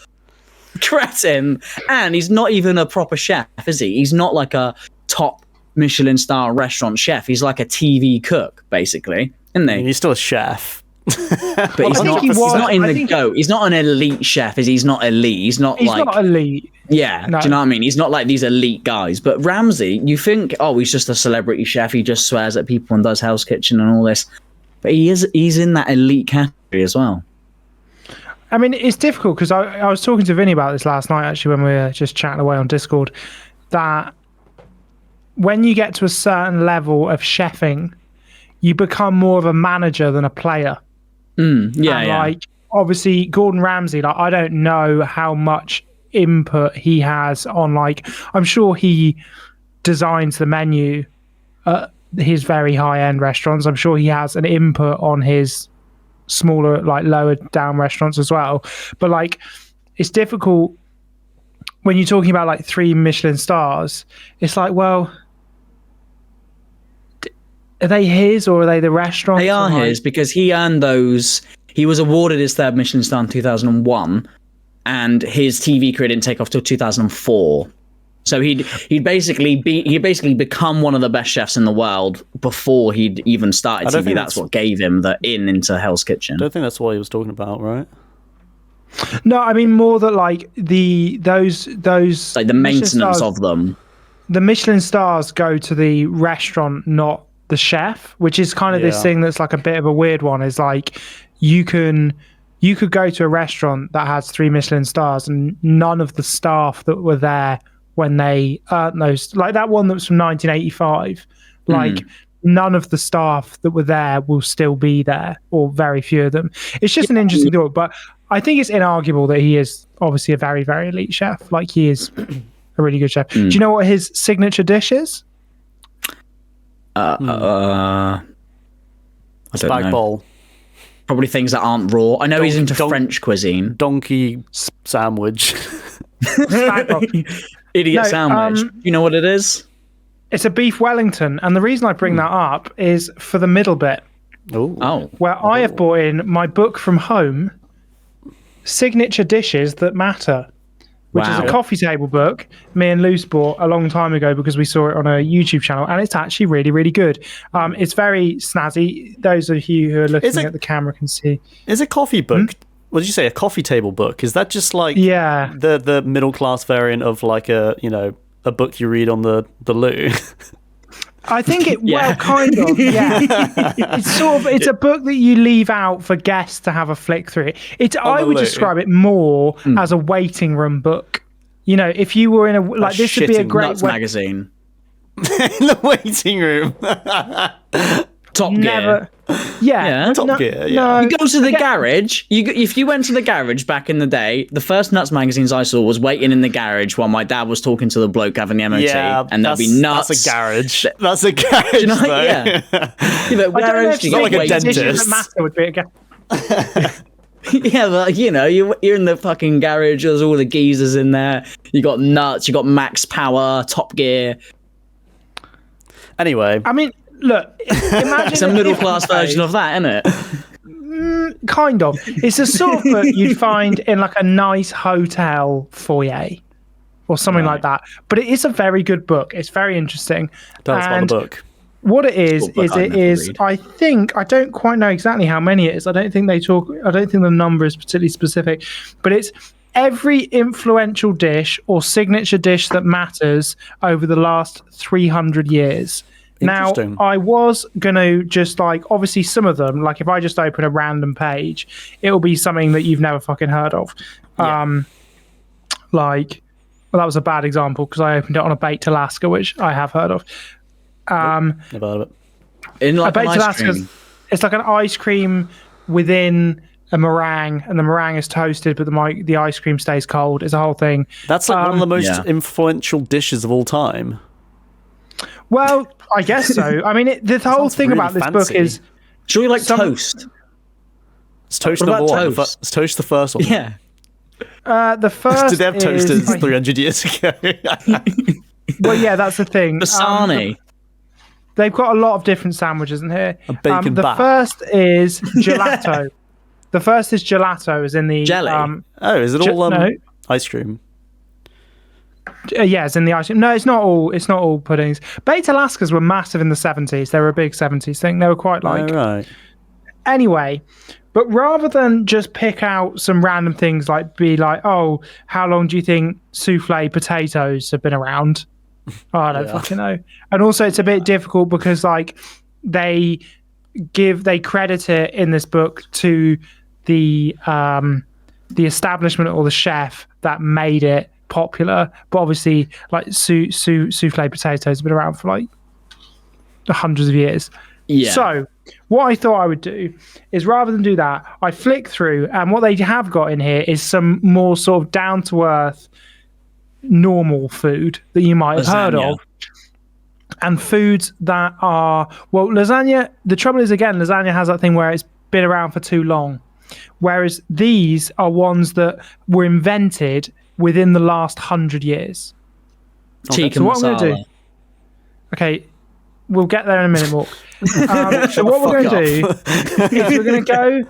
S2: cretin. And he's not even a proper chef, is he? He's not like a top Michelin star restaurant chef. He's like a TV cook, basically, isn't he?
S3: He's still a chef.
S2: But he's not. He's not in the GOAT. He's not an elite chef. He's not elite. He's not
S1: elite.
S2: Yeah,
S1: no.
S2: Do you know what I mean? He's not like these elite guys. But Ramsay, you think, oh, he's just a celebrity chef. He just swears at people and does Hell's Kitchen and all this. But he's in that elite category as well.
S1: I mean, it's difficult because I was talking to Vinny about this last night, actually, when we were just chatting away on Discord, that when you get to a certain level of chefing, you become more of a manager than a player. Like, obviously, Gordon Ramsay, like, I don't know how much input he has on, like, I'm sure he designs the menu at his very high-end restaurants. I'm sure he has an input on his smaller, like, lower down restaurants as well. But, like, it's difficult when you're talking about, like, 3 Michelin stars. It's like, well, are they his or are they the restaurant?
S2: They are his because he earned those. He was awarded his 3rd Michelin star in 2001, and his TV career didn't take off till 2004. So he'd basically become one of the best chefs in the world before he'd even started TV. That's what gave him the into Hell's Kitchen.
S3: I don't think that's what he was talking about, right?
S1: No, I mean more that like those
S2: like the maintenance of them.
S1: The Michelin stars go to the restaurant, not the chef, which is kind of this thing that's like a bit of a weird one. Is like you could go to a restaurant that has 3 Michelin stars and none of the staff that were there when they earned those, like that one that was from 1985, like none of the staff that were there will still be there, or very few of them. It's just an interesting thought, but I think it's inarguable that he is obviously a very, very elite chef. Like he is a really good chef. Do you know what his signature dish is?
S2: I don't know.
S3: Bowl.
S2: Probably things that aren't raw. I know he's into French cuisine.
S3: Donkey sandwich.
S2: Idiot sandwich. Do you know what it is?
S1: It's a beef Wellington, and the reason I bring that up is for the middle bit.
S2: Oh.
S1: Where I have brought in my book from home, Signature Dishes That Matter, which is a coffee table book me and Luce bought a long time ago because we saw it on a YouTube channel, and it's actually really, really good. It's very snazzy. Those of you who are looking at the camera can see.
S3: Is a coffee book? What did you say? A coffee table book? Is that just like the middle class variant of like a book you read on the loo?
S1: I think well, kind of, yeah. It's a book that you leave out for guests to have a flick through. I would describe it more as a waiting room book. You know, if you were in this would be a great
S2: Nuts magazine.
S3: In the waiting room.
S2: Top Gear.
S3: Top Gear.
S1: No,
S2: you go to the garage. If you went to the garage back in the day, the first Nuts magazines I saw was waiting in the garage while my dad was talking to the bloke having the MOT, and there'd be nuts.
S3: That's a garage. That's a garage.
S2: You know,
S3: though.
S2: Yeah, but garage.
S3: It's not like a dentist.
S1: Matter would be a
S2: Yeah, but you know, you're in the fucking garage. There's all the geezers in there. You got Nuts. You got Max Power, Top Gear.
S3: Anyway,
S1: I mean, look, imagine
S2: it's a middle class version of that, isn't it?
S1: Kind of. It's a sort of book you'd find in like a nice hotel foyer or something like that. But it is a very good book. It's very interesting.
S3: Tell us about the book.
S1: What it is I think, I don't quite know exactly how many it is. I don't think the number is particularly specific, but it's every influential dish or signature dish that matters over the last 300 years. Now, I was going to just like, obviously some of them, like if I just open a random page, it'll be something that you've never fucking heard of. Yeah. Like, well, that was a bad example because I opened it on a Baked Alaska, which I have heard of.
S3: Never heard of it.
S2: In like an ice cream.
S1: It's like an ice cream within a meringue, and the meringue is toasted, but the ice cream stays cold. It's a whole thing.
S3: That's like one of the most influential dishes of all time.
S1: Well, I guess so. I mean, the whole
S3: sounds
S1: thing
S3: really
S1: about this book
S3: fancy.
S1: is
S2: Sure, you like toast?
S3: It's toast
S2: What
S3: number
S2: about
S3: one.
S2: toast?
S3: It's toast the first one.
S2: Yeah.
S1: the first.
S3: Did they have
S1: is,
S3: toasters 300 years ago?
S1: Well, yeah, that's the thing.
S2: Basani.
S1: They've got a lot of different sandwiches in here.
S3: A bacon
S1: the
S3: bat.
S1: first is gelato. The first is gelato, as in the
S2: Jelly?
S3: Oh, is it all
S1: no.
S3: ice cream?
S1: Yeah, it's in the ice cream. No, it's not all. It's not all puddings. Baked Alaskas were massive in the 70s. They were a big 70s thing. They were quite like.
S3: Oh, right.
S1: Anyway, but rather than just pick out some random things, like be like, oh, how long do you think souffle potatoes have been around? Oh, I don't fucking know. And also, it's a bit difficult because like they credit it in this book to the establishment or the chef that made it popular. But obviously, like souffle potatoes have been around for like hundreds of years.
S2: Yeah.
S1: So what I thought I would do is, rather than do that, I flick through, and what they have got in here is some more sort of down to earth, normal food that you might have heard
S2: Lasagna.
S1: of. And foods that are, well, lasagna, the trouble is, again, lasagna has that thing where it's been around for too long. Whereas these are ones that were invented within the last 100 years.
S2: Tikka
S1: So what I'm
S2: masala.
S1: going to do, okay, we'll get there in a minute, Mork. So what we're going to do is we're going to go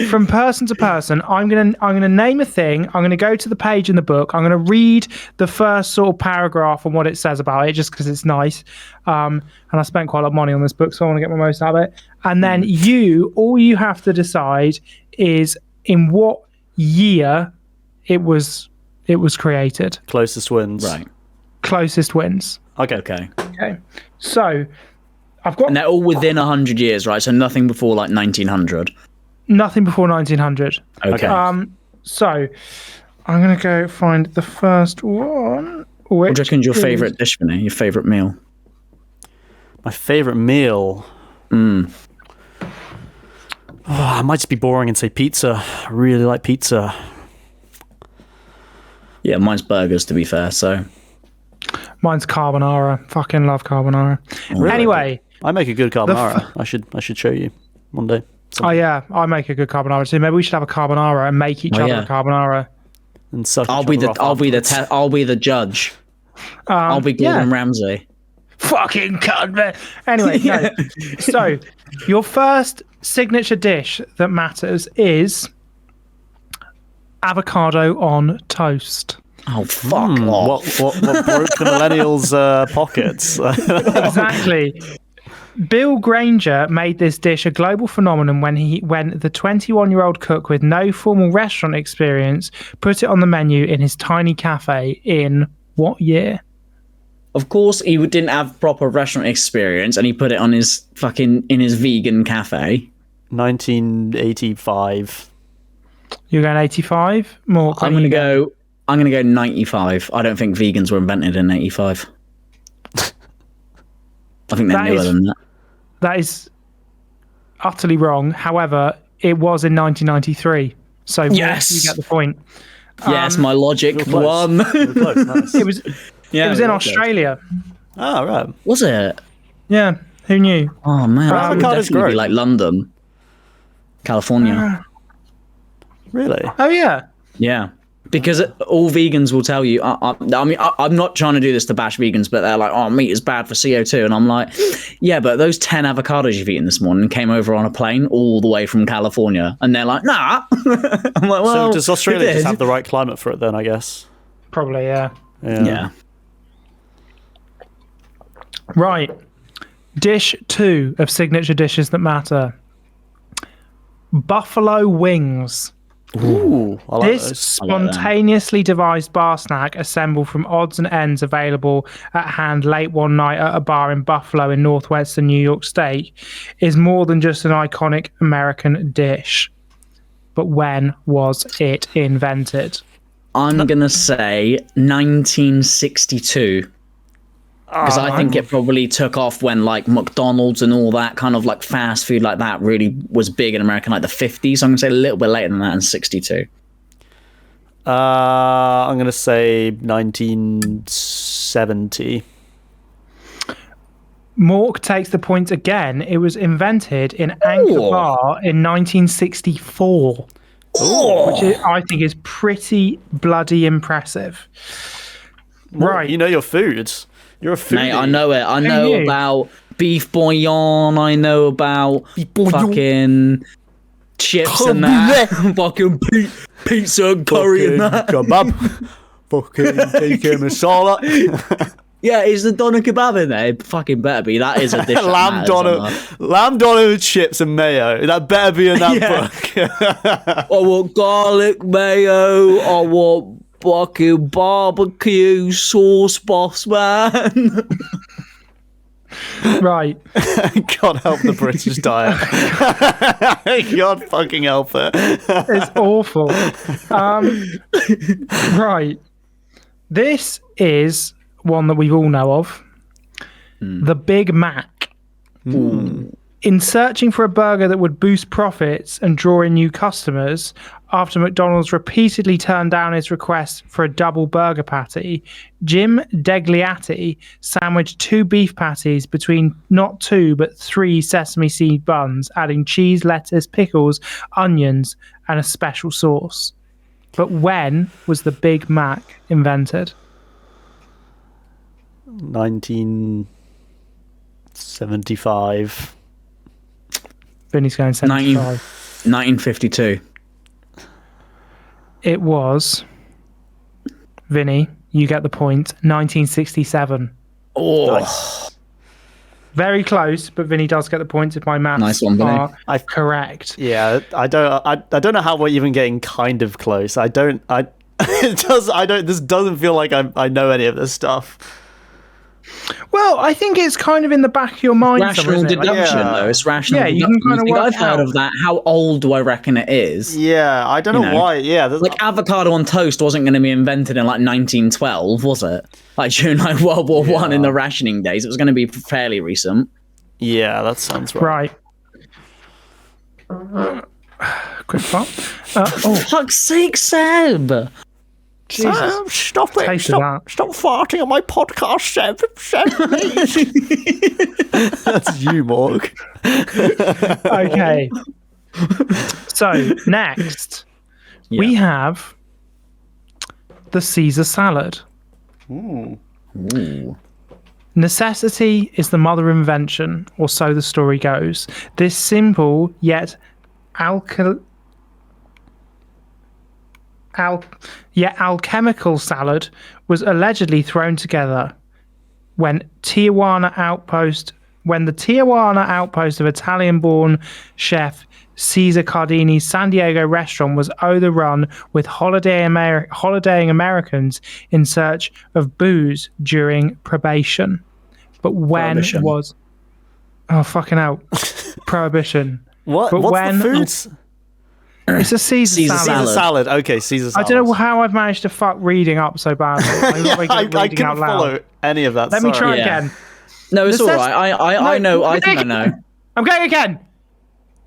S1: from person to person. I'm going to name a thing. I'm going to go to the page in the book. I'm going to read the first sort of paragraph and what it says about it, just because it's nice. And I spent quite a lot of money on this book, so I want to get my most out of it. And then all you have to decide is in what year it was created.
S3: Closest wins.
S2: Right.
S1: Closest wins.
S3: Okay.
S1: Okay. So I've got
S2: And they're all within 100 years, right? So nothing before like 1900.
S1: nothing before 1900.
S2: Okay.
S1: So I'm going to go find the first one.
S2: What do you reckon's your
S1: is-
S2: favourite dish, Vinny? Your favourite meal?
S3: My favourite meal. I might just be boring and say pizza. I really like pizza.
S2: Yeah, mine's burgers, to be fair. So
S1: Mine's carbonara. Fucking love carbonara. Anyway,
S3: I make a good carbonara. I should show you one day.
S1: oh yeah, I make a good carbonara too. Maybe we should have a carbonara and make each
S2: Oh,
S1: other
S2: yeah.
S1: a carbonara.
S3: And suck
S2: I'll
S3: each
S2: be
S3: other
S2: the
S3: off
S2: I'll be the
S3: afterwards.
S2: I'll be the judge. I'll be Gordon Ramsay.
S1: Fucking cunt, man. Anyway, no. So your first signature dish that matters is avocado on toast.
S2: Oh fuck off!
S3: What broke the millennials' pockets?
S1: Exactly. Bill Granger made this dish a global phenomenon when the 21-year-old cook with no formal restaurant experience put it on the menu in his tiny cafe in what year?
S2: Of course, he didn't have proper restaurant experience, and he put it on his in his vegan cafe.
S3: 1985.
S1: You're going 85? More.
S2: I'm gonna go 95. I don't think vegans were invented in 85. I think they're
S1: That
S2: newer
S1: is-
S2: than that.
S1: That is utterly wrong. However, it was in 1993. So
S2: Yes!
S1: you get the point.
S2: Yes, my logic
S3: Real close.
S2: won.
S3: Real close, nice.
S1: It was
S2: Yeah,
S1: it was in
S2: well done.
S1: Australia.
S3: Oh, right.
S2: Was it?
S1: Yeah, who knew?
S2: Oh man, that would
S3: avocado's
S2: definitely be
S3: great.
S2: like London, California.
S3: Really?
S1: Oh yeah.
S2: Yeah, because all vegans will tell you. I mean, I'm not trying to do this to bash vegans, but they're like, "Oh, meat is bad for CO2," and I'm like, "Yeah, but those 10 avocados you've eaten this morning came over on a plane all the way from California," and they're like, "Nah." I'm like, "Well,
S3: So does Australia
S2: it
S3: just
S2: did."
S3: have the right climate for it then, I guess?
S1: Probably, yeah.
S2: Yeah.
S1: Right. Dish 2 of signature dishes that matter. Buffalo wings.
S3: Ooh, I like
S1: This
S3: those.
S1: spontaneously devised bar snack, assembled from odds and ends available at hand late one night at a bar in Buffalo in northwestern New York State, is more than just an iconic American dish. But when was it invented?
S2: I'm gonna say 1962. Because I think it probably took off when like McDonald's and all that kind of like fast food like that really was big in America in like the 50s. So I'm going to say a little bit later than that in 62.
S3: I'm going to say 1970.
S1: Mork takes the point again. It was invented in Anchor Bar in 1964. Which I think is pretty bloody impressive. Right.
S3: You know your foods. You're a foodie.
S2: Mate, I know it. I know about beef bouillon. I know about fucking chips and that. Fucking pizza and curry and that.
S3: Kebab. Fucking tikka masala.
S2: Yeah, is the doner kebab in there? It fucking better be. That is a dish.
S3: Lamb doner with chips and mayo. That better be in that book.
S2: I want garlic mayo. I want fucking barbecue sauce, boss man.
S1: Right.
S2: God help the British diet. God fucking help it.
S1: It's awful. Right. This is one that we all know of. The Big Mac. In searching for a burger that would boost profits and draw in new customers, after McDonald's repeatedly turned down his request for a double burger patty, Jim Degliati sandwiched 2 beef patties between not 2 but 3 sesame seed buns, adding cheese, lettuce, pickles, onions, and a special sauce. But when was the Big Mac invented?
S3: 1975.
S1: Vinny's going 75.
S2: 1952.
S1: It was, Vinny, you get the point, 1967.
S2: Oh,
S3: Nice.
S1: Very close, but Vinny does get the point if my maths
S2: Nice one, Vinny.
S1: are correct.
S3: Yeah, I don't know how we're even getting kind of close. This doesn't feel like I know any of this stuff.
S1: Well, I think it's kind of in the back of your mind.
S2: rational
S1: isn't it? Like,
S2: deduction, though. It's rational
S1: Yeah, you
S2: deduction.
S1: can kind of
S2: think
S1: work
S2: I've heard
S1: out.
S2: of that. How old do I reckon it is?
S3: Yeah, I don't know
S2: know,
S3: why. Yeah,
S2: Like avocado on toast wasn't going to be invented in like 1912, was it? Like during like World War One in the rationing days, it was going to be fairly recent.
S3: yeah, that sounds right.
S1: Right. Quick thought.
S2: For fuck's sake, Seb!
S1: Jesus.
S3: Stop it!
S1: Taste of that.
S3: Stop farting on my podcast, Seb. That's you, Morg.
S1: Okay. So, next, we have the Caesar salad.
S2: Ooh.
S1: Necessity is the mother of invention, or so the story goes. This simple yet alchemical salad was allegedly thrown together when the Tijuana outpost of Italian-born chef Cesar Cardini's San Diego restaurant was overrun with holidaying Americans in search of booze during probation. But when was... Oh, fucking hell. Prohibition.
S3: What?
S1: But
S3: What's
S1: when...
S3: the foods?
S1: It's a Caesar
S2: Caesar
S1: salad.
S3: Caesar salad. Okay, Caesar salad.
S1: I don't know how I've managed to fuck reading up so badly.
S3: I couldn't follow any of that.
S1: Let me try
S2: Yeah.
S1: again.
S2: No, it's all right. I know. I think I
S1: Nick!
S2: know.
S1: I'm going again.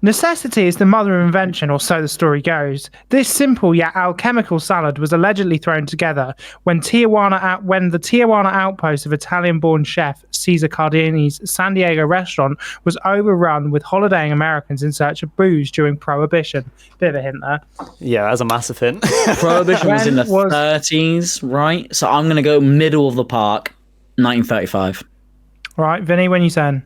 S1: Necessity is the mother of invention, or so the story goes. This simple yet alchemical salad was allegedly thrown together when the Tijuana outpost of Italian-born chef Cesar Cardini's San Diego restaurant was overrun with holidaying Americans in search of booze during Prohibition. Bit of a hint there.
S3: Yeah, that's a massive hint.
S2: Prohibition was in the
S1: When was-
S2: 30s, right? So I'm gonna go middle of the park, 1935.
S1: Right, Vinny, when you saying?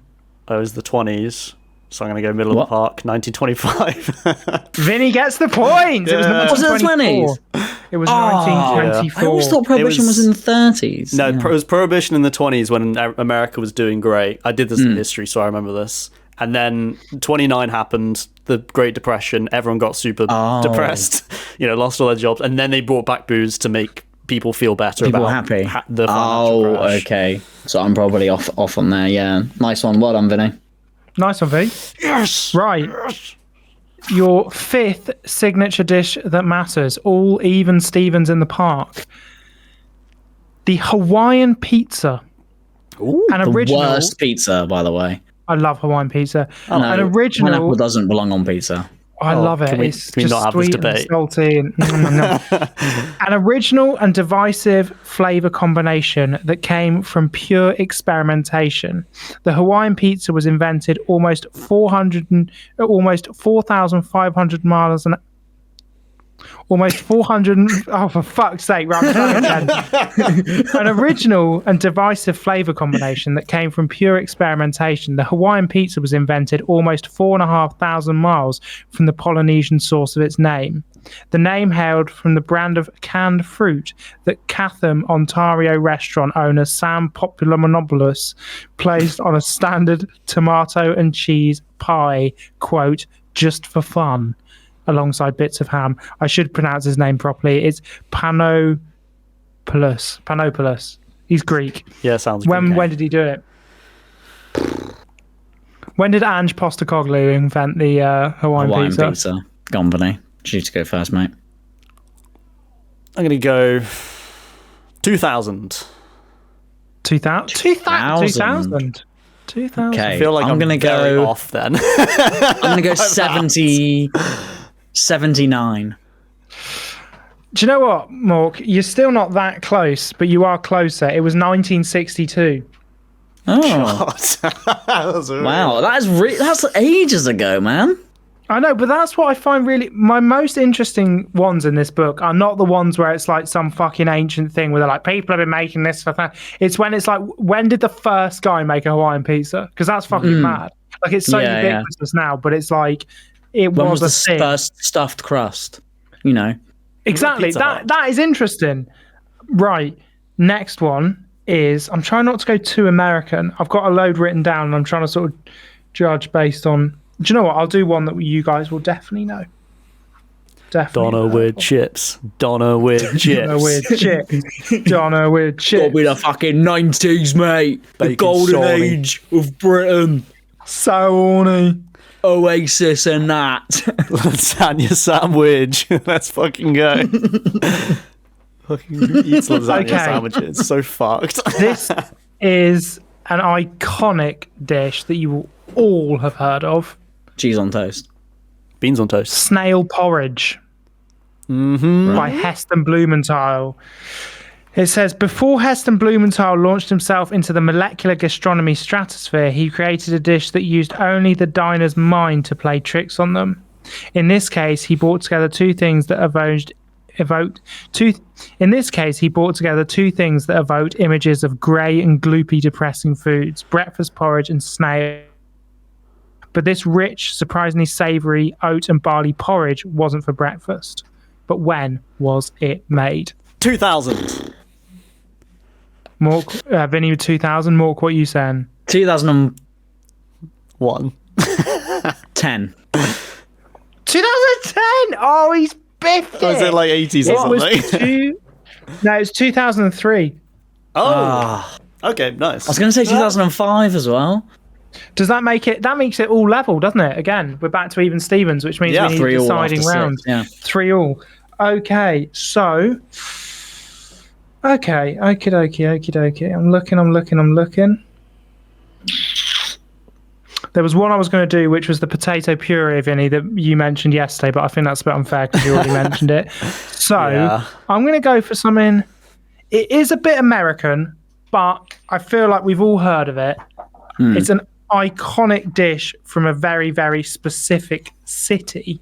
S3: Oh, it was the 20s. So I'm going to go middle of the park, 1925.
S1: Vinny gets the point. It was
S3: Yeah.
S2: Was it the
S1: 1924.
S2: 20s?
S1: It was
S2: I
S1: 1924.
S2: always thought Prohibition was in the 30s.
S3: No,
S2: Yeah.
S3: it was Prohibition in the 20s when America was doing great. I did this in history, so I remember this. And then 29 happened, the Great Depression. Everyone got super depressed, lost all their jobs. And then they brought back booze to make people feel better
S2: People
S3: about
S2: happy.
S3: The financial crash.
S2: Okay. So I'm probably off on there. Yeah, nice one. Well done, Vinny.
S1: Nice one, V.
S3: Yes!
S1: Right.
S3: Yes!
S1: Your 5th signature dish that matters. All even Stevens in the park. The Hawaiian pizza.
S3: Ooh,
S1: An
S2: The
S1: original.
S2: worst pizza, by the way.
S1: I love Hawaiian pizza.
S2: No,
S1: An original
S2: pineapple doesn't belong on pizza.
S1: I love it.
S3: Can we
S1: It's
S3: not
S1: just
S3: have this
S1: sweet and
S3: debate?
S1: salty. And, an original and divisive flavor combination that came from pure experimentation. The Hawaiian pizza was invented almost 4,500 miles an Almost 400. Oh, for fuck's sake, right, again. An original and divisive flavor combination that came from pure experimentation. The Hawaiian pizza was invented almost 4,500 miles from the Polynesian source of its name. The name hailed from the brand of canned fruit that Chatham, Ontario restaurant owner Sam Populomopoulos placed on a standard tomato and cheese pie, quote, just for fun, alongside bits of ham. I should pronounce his name properly. It's Panopoulos. He's Greek.
S3: Yeah, sounds
S1: When
S3: Greek.
S1: when did he do it? When did Ange Postecoglou invent the Hawaiian pizza?
S2: Company. You need to go first, mate.
S3: I'm going to go 2000.
S1: 2000.
S2: Okay,
S3: I feel like I'm
S2: going to
S3: very
S2: go
S3: off then.
S2: I'm going to go 79.
S1: Do you know what, Mork? You're still not that close, but you are closer. It was 1962.
S2: Oh, wow, that's ages ago, man.
S1: I know, but that's what I find really... My most interesting ones in this book are not the ones where it's like some fucking ancient thing where they're like, people have been making this for that. It's when it's like, when did the first guy make a Hawaiian pizza? Because that's fucking mad. Like, it's so ubiquitous now, but it's like, when was the
S2: first stuffed crust? You know.
S1: Exactly. That is interesting. Right. Next one is... I'm trying not to go too American. I've got a load written down and I'm trying to sort of judge based on... Do you know what? I'll do one that you guys will definitely know. Definitely.
S3: Donna with chips. Donna with chips.
S1: Donna with chips. Donna with chips.
S2: Got me the fucking 90s, mate. The
S3: Bacon
S2: golden
S3: Sony.
S2: age of Britain.
S1: So horny.
S2: Oasis and that.
S3: Lasagna sandwich. Let's fucking go. Fucking eats lasagna sandwiches. So fucked.
S1: This is an iconic dish that you will all have heard of.
S2: Cheese on toast.
S3: Beans on toast.
S1: Snail porridge. By Heston Blumenthal. It says, before Heston Blumenthal launched himself into the molecular gastronomy stratosphere, he created a dish that used only the diner's mind to play tricks on them. In this case, he brought together two things that evoked images of grey and gloopy, depressing foods, breakfast porridge and snail. But this rich, surprisingly savoury oat and barley porridge wasn't for breakfast. But when was it made?
S3: 2000.
S1: Mork, Vinny, 2000. Mork, what are you saying?
S3: 2001.
S2: 10.
S1: 2010! Oh, he's biffed it!
S3: Was it like 80s or something?
S1: No, it's 2003.
S3: Oh. Okay, nice.
S2: I was going to say 2005 as well.
S1: Does that make it? That makes it all level, doesn't it? Again, we're back to even Stevens, which means we need a deciding round. 3-3. Okay, so. Okay, okie dokie. I'm looking. There was one I was going to do, which was the potato puree, Vinny, that you mentioned yesterday, but I think that's a bit unfair because you already mentioned it. So I'm going to go for something. It is a bit American, but I feel like we've all heard of it. It's an iconic dish from a very, very specific city.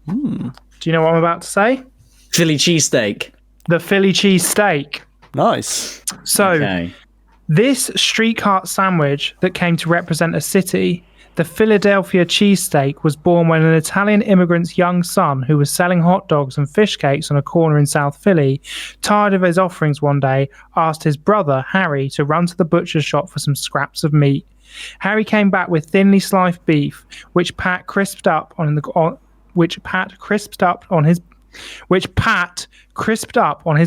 S1: Do you know what I'm about to say?
S2: Philly cheesesteak.
S1: The Philly cheesesteak.
S3: Nice.
S1: So, this street cart sandwich that came to represent a city, the Philadelphia cheesesteak, was born when an Italian immigrant's young son, who was selling hot dogs and fish cakes on a corner in South Philly, tired of his offerings one day, asked his brother, Harry, to run to the butcher's shop for some scraps of meat. Harry came back with thinly sliced beef, which Pat crisped up on his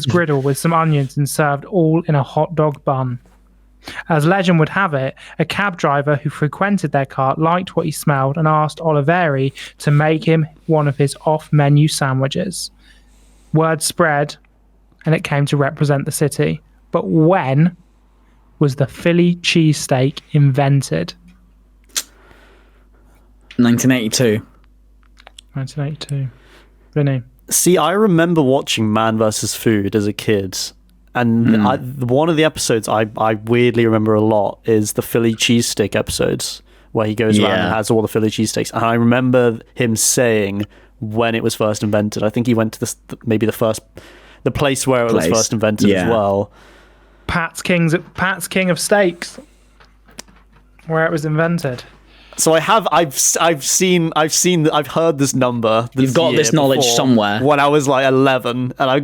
S1: griddle with some onions and served all in a hot dog bun. As legend would have it, a cab driver who frequented their cart liked what he smelled and asked Oliveri to make him one of his off-menu sandwiches. Word spread, and it came to represent the city. But when was the Philly cheesesteak invented?
S2: 1982.
S1: 1982. Vinny.
S3: See, I remember watching Man vs. Food as a kid, and one of the episodes I weirdly remember a lot is the Philly cheesesteak episodes, where he goes around and has all the Philly cheesesteaks. And I remember him saying when it was first invented. I think he went to the place where it was first invented as well.
S1: Pat's King of Steaks, where it was invented.
S3: So I've heard this number.
S2: You've got this knowledge somewhere.
S3: When I was like 11, and I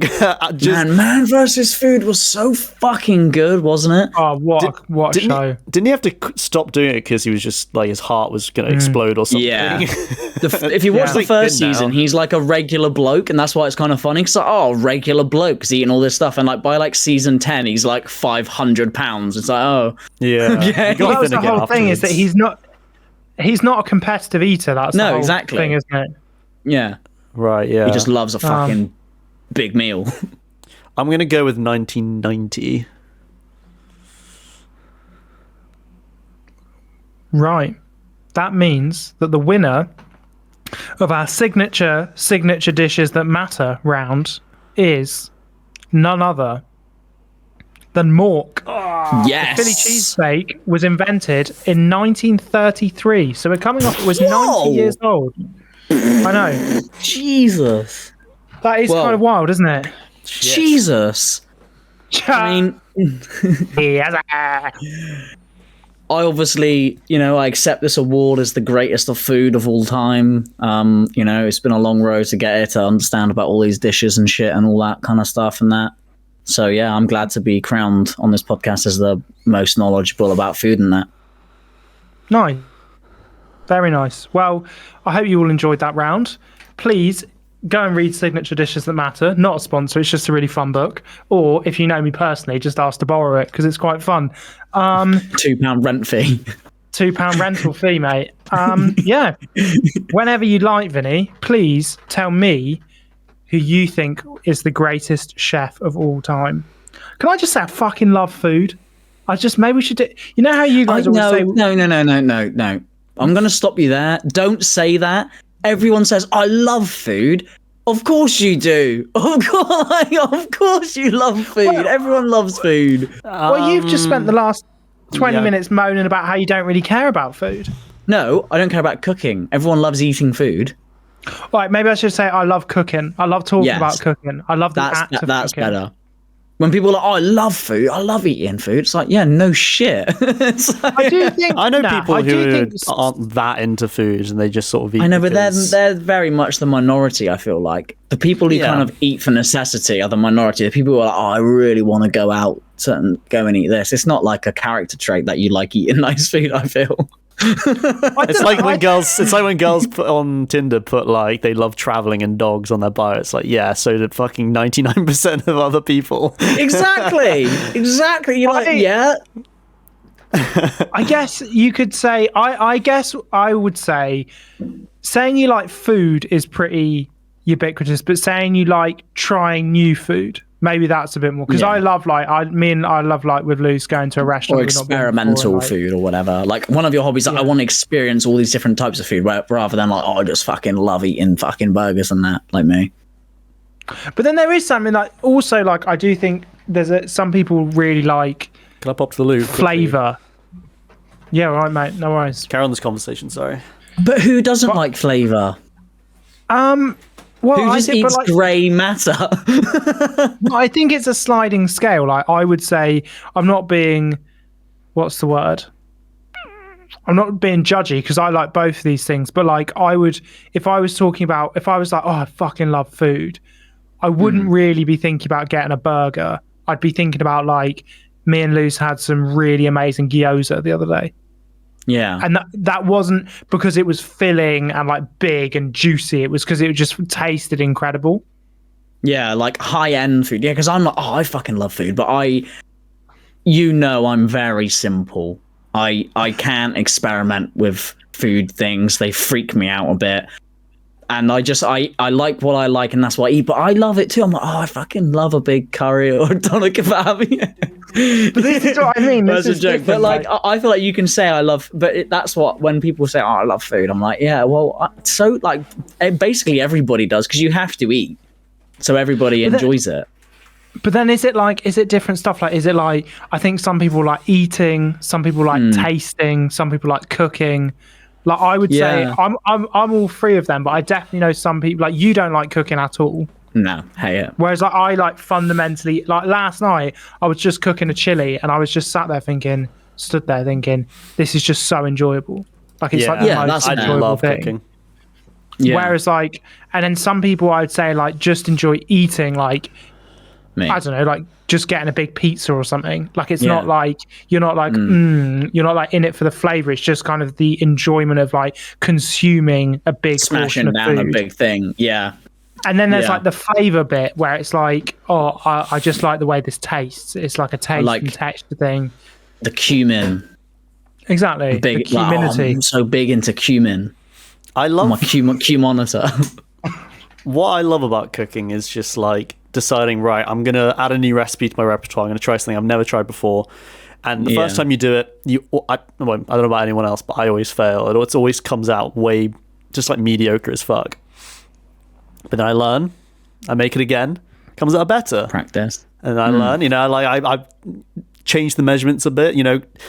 S3: just
S2: Man vs. Food was so fucking good, wasn't it?
S1: Oh, what a show!
S3: Didn't he have to stop doing it because he was just like his heart was gonna explode or something?
S2: Yeah. If you watch the first season, he's like a regular bloke, and that's why it's kind of funny. Because regular bloke is eating all this stuff, and like by like season 10, he's like 500 pounds. It's like
S3: yeah.
S1: That was the whole thing is that he's not a competitive eater. That's the whole thing, isn't it?
S2: Yeah.
S3: Right, yeah.
S2: He just loves a fucking big meal.
S3: I'm going to go with 1990.
S1: Right. That means that the winner of our signature dishes that matter round is none other than Mork.
S2: Yes.
S1: The Philly cheesesteak was invented in 1933, so we're coming up. It was 90 years old. I know.
S2: Jesus.
S1: That is kind of wild, isn't it?
S2: Jesus. I mean, I obviously, I accept this award as the greatest of food of all time. It's been a long road to get here to understand about all these dishes and shit and all that kind of stuff and that. So yeah, I'm glad to be crowned on this podcast as the most knowledgeable about food and that.
S1: Nice. Very nice. Well, I hope you all enjoyed that round. Please go and read Signature Dishes That Matter. Not a sponsor, it's just a really fun book. Or if you know me personally, just ask to borrow it because it's quite fun.
S2: £2 rent fee.
S1: £2 rental fee, mate. Yeah. Whenever you like, Vinny, please tell me who you think is the greatest chef of all time. Can I just say I fucking love food? Maybe we should do... You know how you guys always say...
S2: No. I'm going to stop you there. Don't say that. Everyone says, I love food. Of course you do. Of course you love food. Well, everyone loves food.
S1: Well, you've just spent the last 20 minutes moaning about how you don't really care about food.
S2: No, I don't care about cooking. Everyone loves eating food.
S1: Right, maybe I should say I love cooking. I love talking about cooking. I love the act of
S2: that's
S1: cooking.
S2: Better. When people are like, I love food. I love eating food. It's like, yeah, no shit.
S1: I do think...
S3: I know people who aren't that into food and they just sort of eat.
S2: I know, but they're very much the minority, I feel like. The people who kind of eat for necessity are the minority. The people who are like, I really want to go out and go and eat this. It's not like a character trait that you like eating nice food, I feel.
S3: It's like when girls put on Tinder like they love traveling and dogs on their bio. It's like, yeah, so did fucking 99% of other people.
S2: Exactly. You're like, yeah.
S1: I guess you could say I guess I would say saying you like food is pretty ubiquitous, but saying you like trying new food, maybe that's a bit more, because I love with Luce going to a restaurant
S2: or experimental food or whatever. Like one of your hobbies, I want to experience all these different types of food rather than like, I just fucking love eating fucking burgers and that, like me.
S1: But then there is something like also like I do think some people really like.
S3: Can I pop to the loo?
S1: Flavour. Yeah, all right, mate. No worries.
S3: Carry on this conversation. Sorry.
S2: But who doesn't like flavour?
S1: Well,
S2: who just eats grey matter?
S1: Well, I think it's a sliding scale. Like I would say, I'm not being, what's the word? I'm not being judgy because I like both of these things. But like I would, if I was like, oh, I fucking love food, I wouldn't really be thinking about getting a burger. I'd be thinking about like, me and Luce had some really amazing gyoza the other day.
S2: Yeah.
S1: And that wasn't because it was filling and like big and juicy. It was because it just tasted incredible.
S2: Yeah, like high-end food. Yeah, because I'm like, I fucking love food, but I'm very simple. I can't experiment with food things. They freak me out a bit. And I like what I like, and that's what I eat. But I love it too. I'm like, I fucking love a big curry or a doner kebab.
S1: But this is what I mean.
S2: That's a joke. But like, I feel like you can say I love, but that's what, when people say, oh, I love food, I'm like, yeah, well, so like, basically everybody does, because you have to eat. So everybody enjoys it.
S1: But then is it different stuff? Like, is it like, I think some people like eating, some people like tasting, some people like cooking. Like, I would say I'm all three of them, but I definitely know some people, like, you don't like cooking at all.
S2: No, hate it.
S1: Whereas like, I like fundamentally, like last night, I was just cooking a chili and I was just stood there thinking, this is just so enjoyable. Like, it's like the most enjoyable thing. Cooking. Yeah. Whereas like, and then some people I would say like just enjoy eating, like, I don't know, like just getting a big pizza or something. Like, it's not like, you're not like, you're not like in it for the flavor. It's just kind of the enjoyment of like consuming a big
S2: smashing
S1: portion of
S2: down
S1: food.
S2: A big thing. Yeah.
S1: And then there's like the flavor bit where it's like, oh, I just like the way this tastes. It's like a taste and texture thing.
S2: The cumin.
S1: Exactly.
S2: Big,
S1: the cuminity.
S2: I'm so big into cumin.
S3: I love
S2: my cumonitor.
S3: What I love about cooking is just like deciding, right, I'm going to add a new recipe to my repertoire. I'm going to try something I've never tried before. And the first time you do it, I don't know about anyone else, but I always fail. It always comes out way just like mediocre as fuck. But then I learn, I make it again, comes out better.
S2: Practice.
S3: And I learn, like I change the measurements a bit,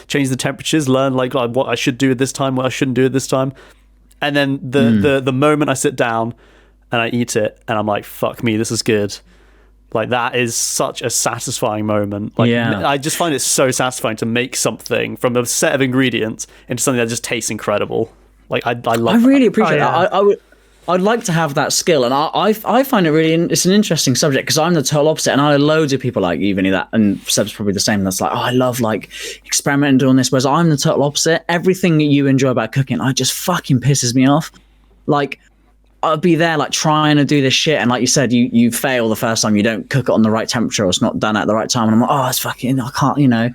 S3: change the temperatures, learn like what I should do at this time, what I shouldn't do at this time. And then the moment I sit down and I eat it and I'm like, fuck me, this is good. Like, that is such a satisfying moment. Like, I just find it so satisfying to make something from a set of ingredients into something that just tastes incredible. Like, I love
S2: I really appreciate that. I'd like to have that skill, and I find it really, it's an interesting subject, because I'm the total opposite, and I know loads of people like you, Vinny, that, and Seb's probably the same, that's like, oh, I love like experimenting doing this, whereas I'm the total opposite. Everything that you enjoy about cooking, it just fucking pisses me off. Like, I'll be there like trying to do this shit, and like you said, you fail the first time, you don't cook it on the right temperature, or it's not done at the right time, and I'm like, oh, it's fucking, I can't,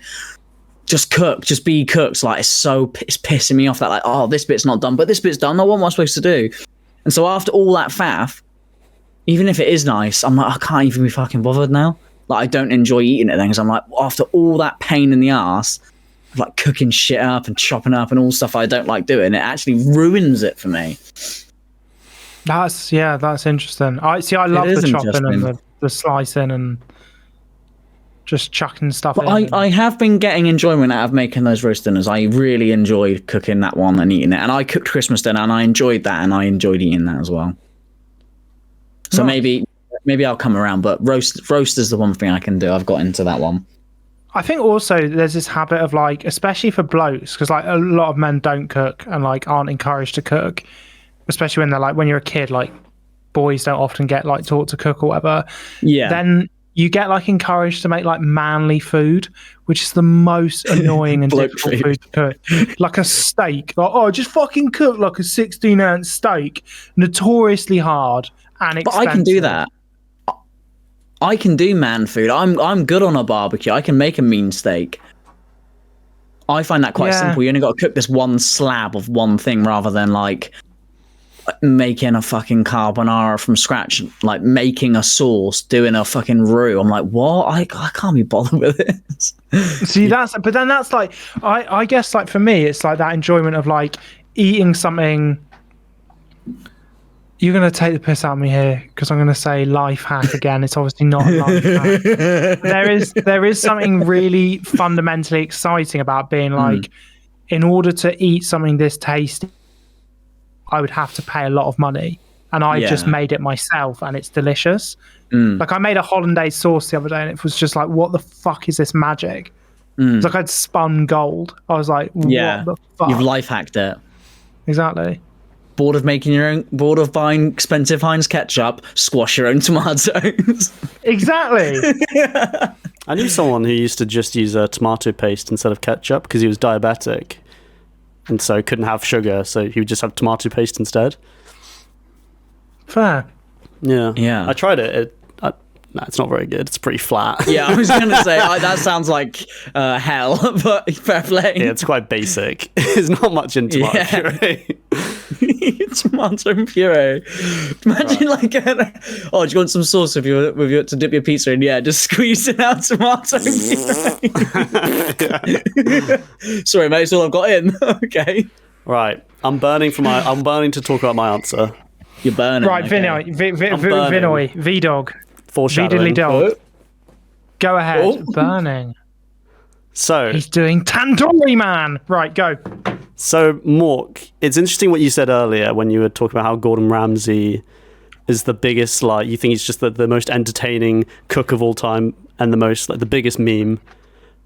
S2: just cook, just be cooked. Like, it's pissing me off that like, oh, this bit's not done, but this bit's done, now what am I supposed to do? And so after all that faff, even if it is nice, I'm like, I can't even be fucking bothered now. Like, I don't enjoy eating it then, because I'm like, after all that pain in the ass of like cooking shit up and chopping up and all stuff I don't like doing, it actually ruins it for me.
S1: That's interesting. I love the chopping and the slicing and just chucking stuff in.
S2: I have been getting enjoyment out of making those roast dinners. I really enjoyed cooking that one and eating it. And I cooked Christmas dinner and I enjoyed that, and I enjoyed eating that as well. So maybe I'll come around, but roast is the one thing I can do. I've got into that one.
S1: I think also there's this habit of like, especially for blokes, because like a lot of men don't cook and like aren't encouraged to cook, especially when they're like, when you're a kid, like boys don't often get like taught to cook or whatever. Yeah. Then you get like encouraged to make like manly food, which is the most annoying and difficult food to cook. Like a steak. Like, oh, just fucking cook like a 16-ounce steak. Notoriously hard and expensive.
S2: But I can do that. I can do man food. I'm good on a barbecue. I can make a mean steak. I find that quite simple. You only got to cook this one slab of one thing, rather than like making a fucking carbonara from scratch, like making a sauce, doing a fucking roux. I'm like, what? I can't be bothered with this.
S1: See, but then that's like, I guess like for me, it's like that enjoyment of like eating something. You're going to take the piss out of me here because I'm going to say life hack again. It's obviously not a life hack. There is something really fundamentally exciting about being like, in order to eat something this tasty, I would have to pay a lot of money, and I just made it myself, and it's delicious. Like, I made a hollandaise sauce the other day, and it was just like, what the fuck is this magic? It's like I'd spun gold. I was like, what the fuck?
S2: You've life hacked it.
S1: Exactly.
S2: Bored of buying expensive Heinz ketchup, squash your own tomatoes.
S1: Exactly.
S3: I knew someone who used to just use tomato paste instead of ketchup because he was diabetic. And so couldn't have sugar, so he would just have tomato paste instead.
S1: Fair.
S3: Yeah. I tried it. It's not very good. It's pretty flat.
S2: Yeah, I was going to say, that sounds like hell, but fair play.
S3: Yeah, it's quite basic. There's not much in tomato puree.
S2: Tomato puree. Imagine like, do you want some sauce with your to dip your pizza in? Yeah, just squeezing out tomato puree. Sorry, mate, it's all I've got in. Okay.
S3: Right, I'm burning to talk about my answer.
S2: You're burning.
S1: Right,
S2: okay.
S1: Vinoy, V-Dog.
S3: Foreshadowing.
S1: Dog. Go ahead.
S2: Oh.
S1: Burning.
S3: So
S1: He's doing Tandoori Man. Right, go.
S3: So, Mork, it's interesting what you said earlier when you were talking about how Gordon Ramsay is the biggest, like, you think he's just the most entertaining cook of all time and the most, like, the biggest meme.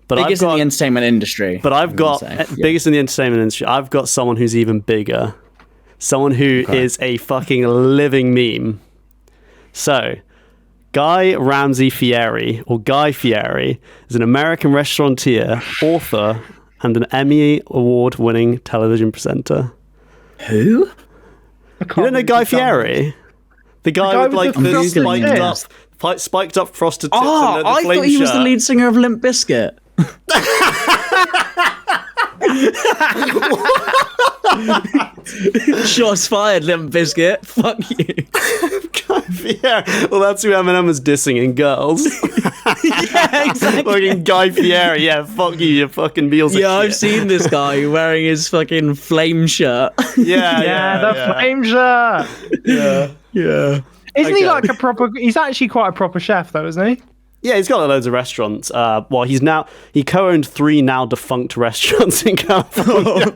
S3: But
S2: Biggest in the entertainment industry.
S3: But I've got, biggest in the entertainment industry, I've got someone who's even bigger. Someone who is a fucking living meme. So, Guy Ramsay Fieri, or Guy Fieri, is an American restaurateur, author, and an Emmy Award-winning television presenter.
S2: Who?
S3: You don't know Guy Fieri? The guy with like the spiked up frosted tips and the
S2: I
S3: flame
S2: thought he was
S3: shirt.
S2: the lead singer of Limp Bizkit. Shots fired, Limp Bizkit. Fuck you.
S3: Guy Fieri. Well, that's who Eminem was dissing in Girls.
S2: Yeah, exactly.
S3: Fucking Guy Fieri. Yeah, fuck you fucking Beals.
S2: Yeah, I've seen this guy wearing his fucking flame shirt.
S1: The flame shirt.
S3: Yeah.
S1: Isn't he like a proper? He's actually quite a proper chef, though, isn't he?
S3: Yeah, he's got loads of restaurants. Well, he co-owned 3 now defunct restaurants in California.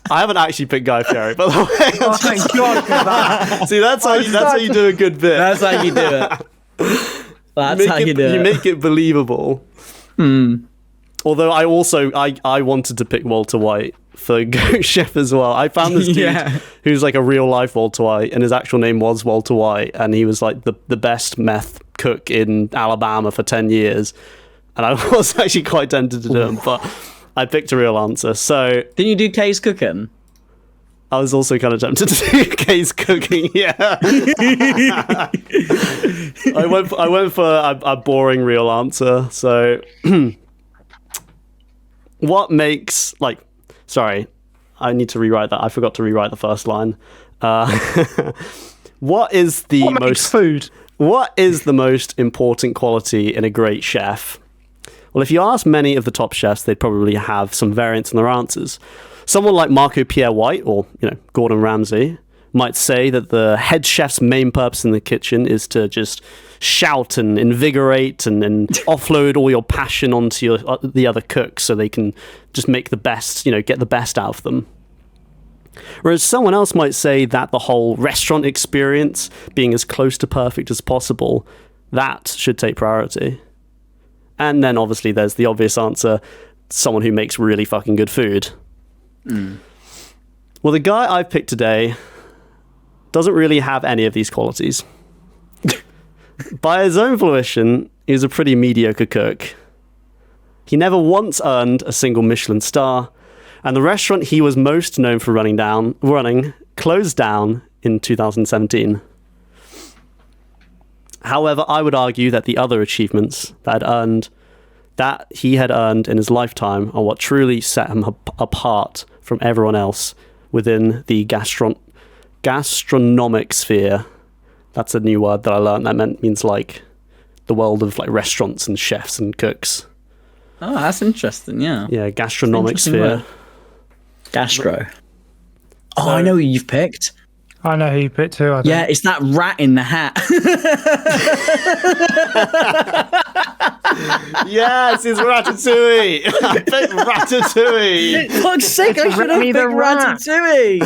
S3: I haven't actually picked Guy Fieri, by the way.
S1: Oh, thank God for that.
S3: See, that's how you do a good bit.
S2: That's how you do it. That's how you do it.
S3: You make it believable. Although I wanted to pick Walter White for Ghost Chef as well. I found this dude who's like a real life Walter White, and his actual name was Walter White, and he was like the best meth cook in Alabama for 10 years. And I was actually quite tempted to do him, but I picked a real answer. So
S2: didn't you do Kay's cooking?
S3: I was also kind of tempted to do Kay's cooking. Yeah. I went for a boring real answer. So what makes sorry, I need to rewrite that. I forgot to rewrite the first line. What is the most important quality in a great chef? Well, if you ask many of the top chefs, they'd probably have some variance in their answers. Someone like Marco Pierre White or, Gordon Ramsay might say that the head chef's main purpose in the kitchen is to just shout and invigorate and offload all your passion onto the other cooks so they can just make the best, get the best out of them. Whereas someone else might say that the whole restaurant experience, being as close to perfect as possible, that should take priority. And then obviously there's the obvious answer, someone who makes really fucking good food. Well, the guy I've picked today doesn't really have any of these qualities. By his own volition, he was a pretty mediocre cook. He never once earned a single Michelin star, and the restaurant he was most known for running closed down in 2017. However, I would argue that the other achievements that he had earned in his lifetime are what truly set him apart from everyone else within the gastronomic sphere. That's a new word that I learned. That means like the world of like restaurants and chefs and cooks.
S2: Oh, that's interesting. Yeah.
S3: Yeah, gastronomic sphere.
S2: Word. Gastro. Oh, I know who you've picked.
S1: I know who you picked too.
S2: Yeah, it's that rat in the hat.
S3: Yes, it's Ratatouille. I picked Ratatouille.
S2: Fuck's sake, I should have picked Ratatouille.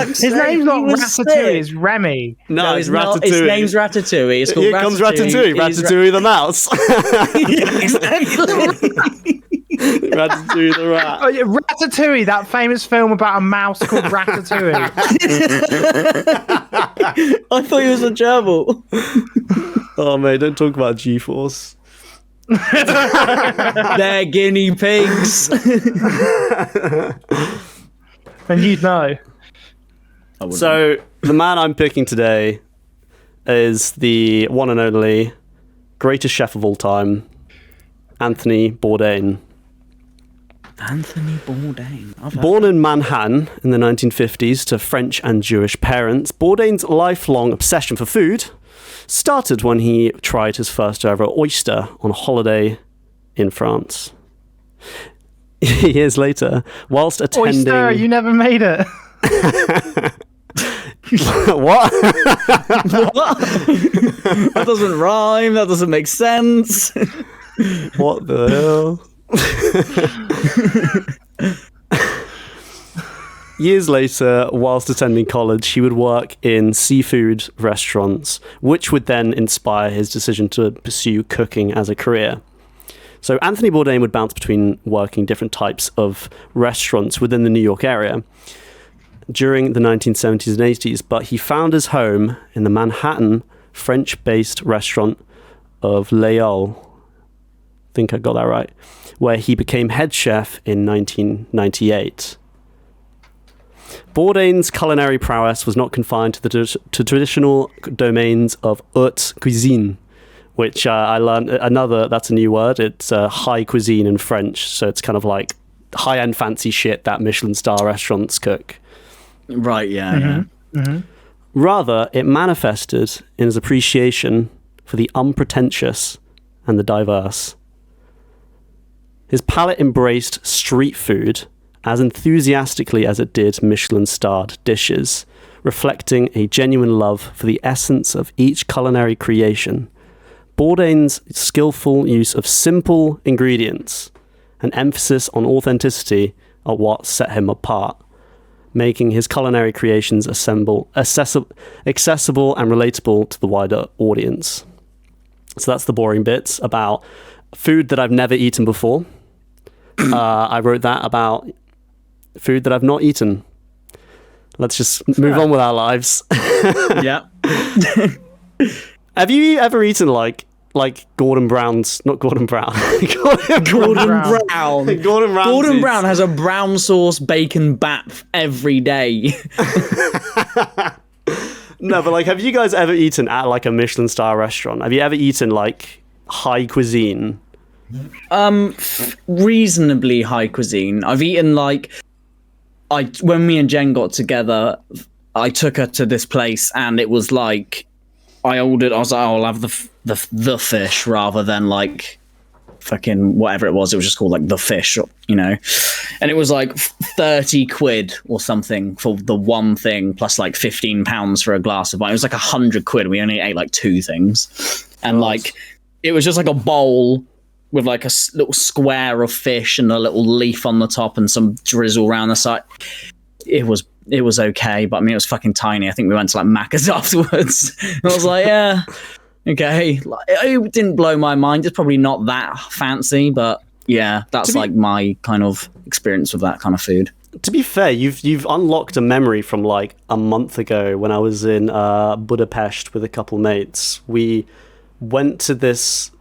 S1: His name's not Ratatouille, it's Remy.
S3: No, it's Ratatouille.
S2: Not, his name's Ratatouille. It's called
S3: Here comes Ratatouille. Ratatouille the mouse.
S2: Yeah, exactly.
S3: Ratatouille the rat.
S1: Oh, yeah, Ratatouille, that famous film about a mouse called Ratatouille.
S2: I thought he was a gerbil.
S3: Oh, mate, don't talk about G-Force.
S2: They're guinea pigs.
S1: And you'd know.
S3: So, the man I'm picking today is the one and only greatest chef of all time, Anthony Bourdain.
S2: Anthony Bourdain.
S3: Born in Manhattan in the 1950s to French and Jewish parents, Bourdain's lifelong obsession for food started when he tried his first ever oyster on a holiday in France. Years later, whilst attending...
S1: Oyster, you never made it.
S3: What?
S2: What? That doesn't rhyme. That doesn't make sense.
S3: What the hell? Years later, whilst attending college, he would work in seafood restaurants, which would then inspire his decision to pursue cooking as a career. So Anthony Bourdain would bounce between working different types of restaurants within the New York area during the 1970s and 80s, but he found his home in the Manhattan French-based restaurant of L'Oeil. I think I got that right, where he became head chef in 1998. Bourdain's culinary prowess was not confined to the traditional domains of haute cuisine, which I learned that's a new word. It's high cuisine in French, so it's kind of like high-end fancy shit that Michelin star restaurants cook.
S2: Right, yeah.
S3: Rather, it manifested in his appreciation for the unpretentious and the diverse. His palate embraced street food as enthusiastically as it did Michelin-starred dishes, reflecting a genuine love for the essence of each culinary creation. Bourdain's skillful use of simple ingredients and emphasis on authenticity are what set him apart, making his culinary creations accessible and relatable to the wider audience. So that's the boring bits about food that I've never eaten before. I wrote that about food that I've not eaten. Let's just move on with our lives.
S2: Yeah.
S3: Have you ever eaten like Gordon Brown's, not Gordon Brown.
S2: Gordon Brown.
S3: Gordon
S2: Brown has a brown sauce bacon bap every day.
S3: No, but like, have you guys ever eaten at like a Michelin star restaurant? Have you ever eaten like high cuisine?
S2: Reasonably high cuisine. I've eaten like, when me and Jen got together, I took her to this place and it was like, I was like, oh, I'll have the fish rather than like fucking whatever it was. It was just called like the fish, you know, and it was like 30 quid or something for the one thing, plus like £15 for a glass of wine. It was like 100 quid. We only ate like two things, and like it was just like a bowl with like a little square of fish and a little leaf on the top and some drizzle around the side. It was okay, but I mean, it was fucking tiny. I think we went to like Macca's afterwards. And I was like, yeah, okay. Like, it didn't blow my mind. It's probably not that fancy, but yeah, that's like my kind of experience with that kind of food.
S3: To be fair, you've unlocked a memory from like a month ago when I was in Budapest with a couple mates. We went to this.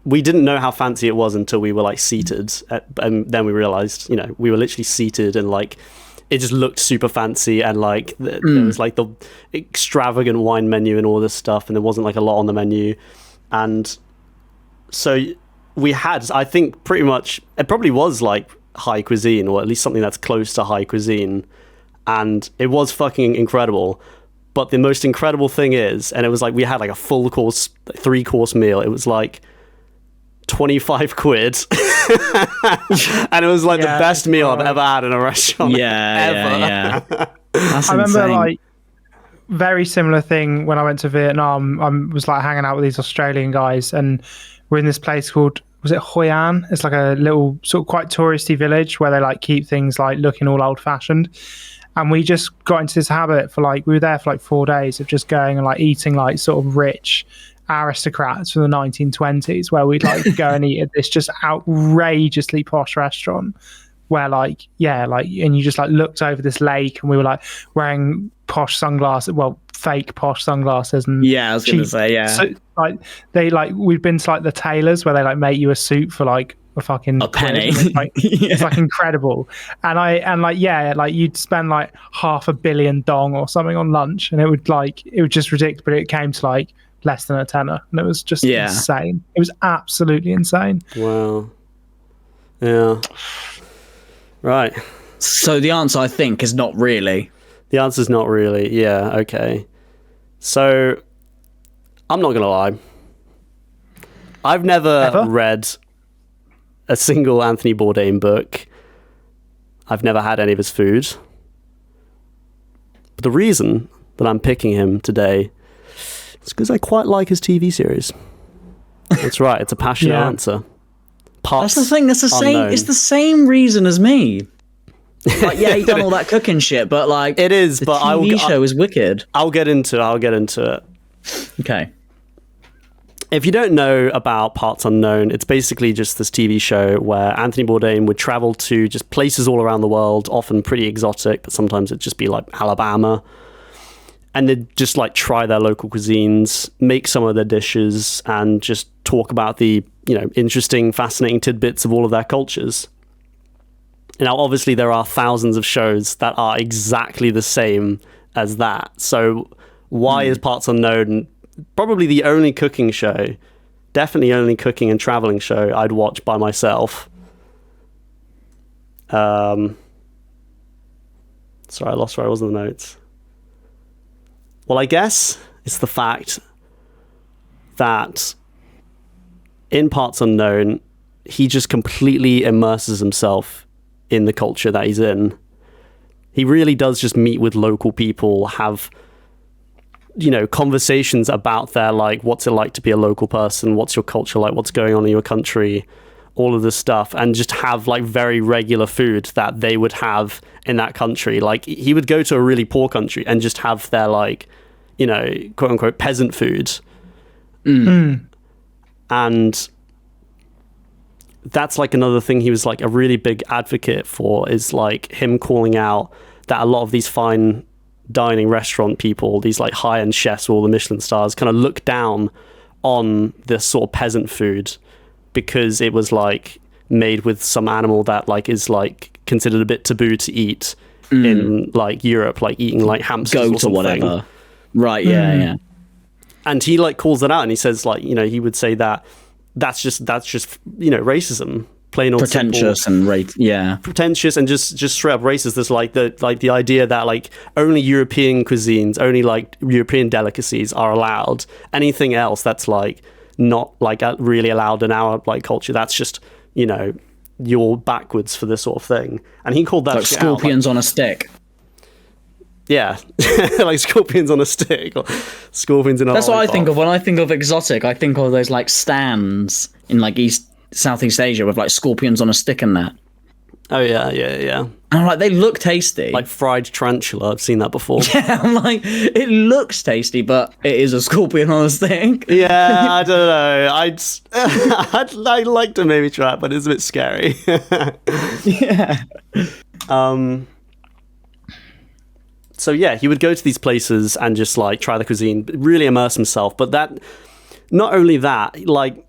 S3: We didn't know how fancy it was until we were like seated, and then we realized, you know, we were literally seated and like it just looked super fancy, and like there was like the extravagant wine menu and all this stuff, and there wasn't like a lot on the menu, and so we had, I think, pretty much, it probably was like high cuisine, or at least something that's close to high cuisine, and it was fucking incredible. But the most incredible thing is, and it was like we had like a full course, 3-course meal. It was like 25 quid. And it was like the best meal I've ever had in a restaurant. Ever.
S2: Yeah. That's
S1: I remember
S2: insane.
S1: like very similar thing when I went to Vietnam. I was like hanging out with these Australian guys, and we're in this place called, was it Hoi An? It's like a little sort of quite touristy village where they like keep things like looking all old fashioned. And we just got into this habit for like, we were there for like 4 days of just going and like eating like sort of rich aristocrats from the 1920s, where we'd like go and eat at this just outrageously posh restaurant where like, yeah, like, and you just like looked over this lake, and we were like wearing posh sunglasses, well, fake posh sunglasses, and
S2: yeah, I was gonna say, yeah.
S1: So like they like, we'd been to like the tailors where they like make you a suit for like a fucking
S2: a penny.
S1: It's like incredible. And like, yeah, like you'd spend like $500 million dong or something on lunch, and it was just ridiculous, but it came to like less than a tenner, and it was just insane. It was absolutely insane.
S3: Wow. Yeah. Right.
S2: So the answer, I think, is not really.
S3: The answer's not really. Yeah, okay. So, I'm not going to lie. I've never read a single Anthony Bourdain book. I've never had any of his food. But the reason that I'm picking him today is because I quite like his TV series. That's right. It's a passionate answer.
S2: That's the thing. That's the same. It's the same reason as me. Like, yeah, he done all that cooking shit, but like
S3: it is.
S2: The
S3: but
S2: TV show is wicked.
S3: I'll get into it.
S2: Okay.
S3: If you don't know about Parts Unknown, it's basically just this TV show where Anthony Bourdain would travel to just places all around the world, often pretty exotic, but sometimes it'd just be like Alabama. And they'd just like try their local cuisines, make some of their dishes, and just talk about the, interesting, fascinating tidbits of all of their cultures. Now, obviously, there are thousands of shows that are exactly the same as that. So why is Parts Unknown probably the only cooking show, definitely only cooking and traveling show I'd watch by myself? Sorry, I lost where I was in the notes. Well, I guess it's the fact that in Parts Unknown, he just completely immerses himself in the culture that he's in. He really does just meet with local people, have conversations about their, like, what's it like to be a local person, what's your culture like, what's going on in your country, all of this stuff, and just have like very regular food that they would have in that country. Like, he would go to a really poor country and just have their, like, quote unquote peasant food. And that's like another thing he was like a really big advocate for, is like him calling out that a lot of these fine dining restaurant people, these like high-end chefs, all the Michelin stars, kind of look down on this sort of peasant food because it was like made with some animal that like is like considered a bit taboo to eat in like Europe, like eating like hamsters
S2: goat or whatever. Right, yeah.
S3: And he like calls it out, and he says like, he would say that that's just racism, plain old
S2: pretentious
S3: simple.
S2: And
S3: pretentious and just straight up racist. There's like the idea that like only European cuisines, only like European delicacies are allowed. Anything else that's like not like really allowed in our like culture, that's just you're backwards for this sort of thing. And he called that
S2: like scorpions on a stick.
S3: Yeah, like scorpions on a stick, or scorpions in a
S2: That's what I
S3: lollipop.
S2: think of when I think of exotic. I think of those like stands in like Southeast Asia with like scorpions on a stick and that.
S3: Oh yeah.
S2: And I'm like, they look tasty.
S3: Like fried tarantula, I've seen that before.
S2: Yeah, I'm like, it looks tasty, but it is a scorpion on a stick.
S3: Yeah, I don't know. I'd like to maybe try it, but it's a bit scary.
S2: Yeah.
S3: So yeah, he would go to these places and just like try the cuisine, really immerse himself. But that, not only that, like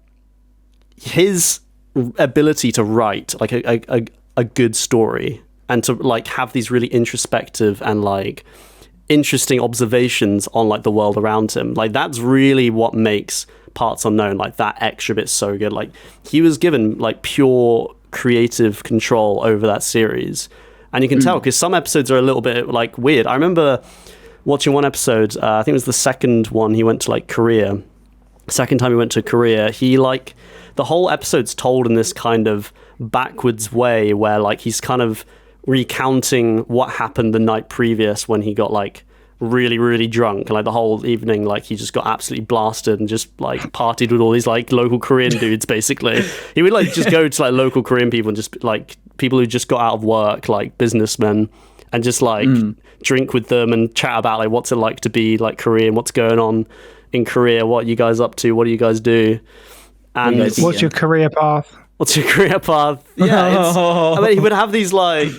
S3: his ability to write like a good story and to like have these really introspective and like interesting observations on like the world around him, like that's really what makes Parts Unknown like that extra bit so good. Like he was given like pure creative control over that series. And you can tell because some episodes are a little bit like weird. I remember watching one episode, I think it was the second one, he went to like Korea. Second time he went to Korea, he like, the whole episode's told in this kind of backwards way where like he's kind of recounting what happened the night previous when he got like really, really drunk. And like the whole evening, like he just got absolutely blasted and just like partied with all these like local Korean dudes basically. He would like just go to like local Korean people and just like people who just got out of work, like businessmen, and just like drink with them and chat about like what's it like to be like Korean, what's going on in Korea, what are you guys up to, what do you guys do, and
S1: what's your career path?
S3: What's your career path? Yeah, I mean, he would have these like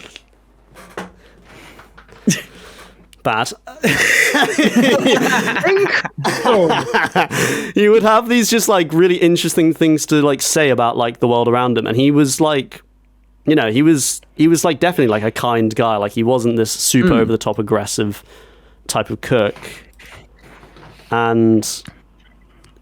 S3: bad. He would have these just like really interesting things to like say about like the world around him, and he was like, he was like definitely like a kind guy. Like he wasn't this super over the top aggressive type of cook. And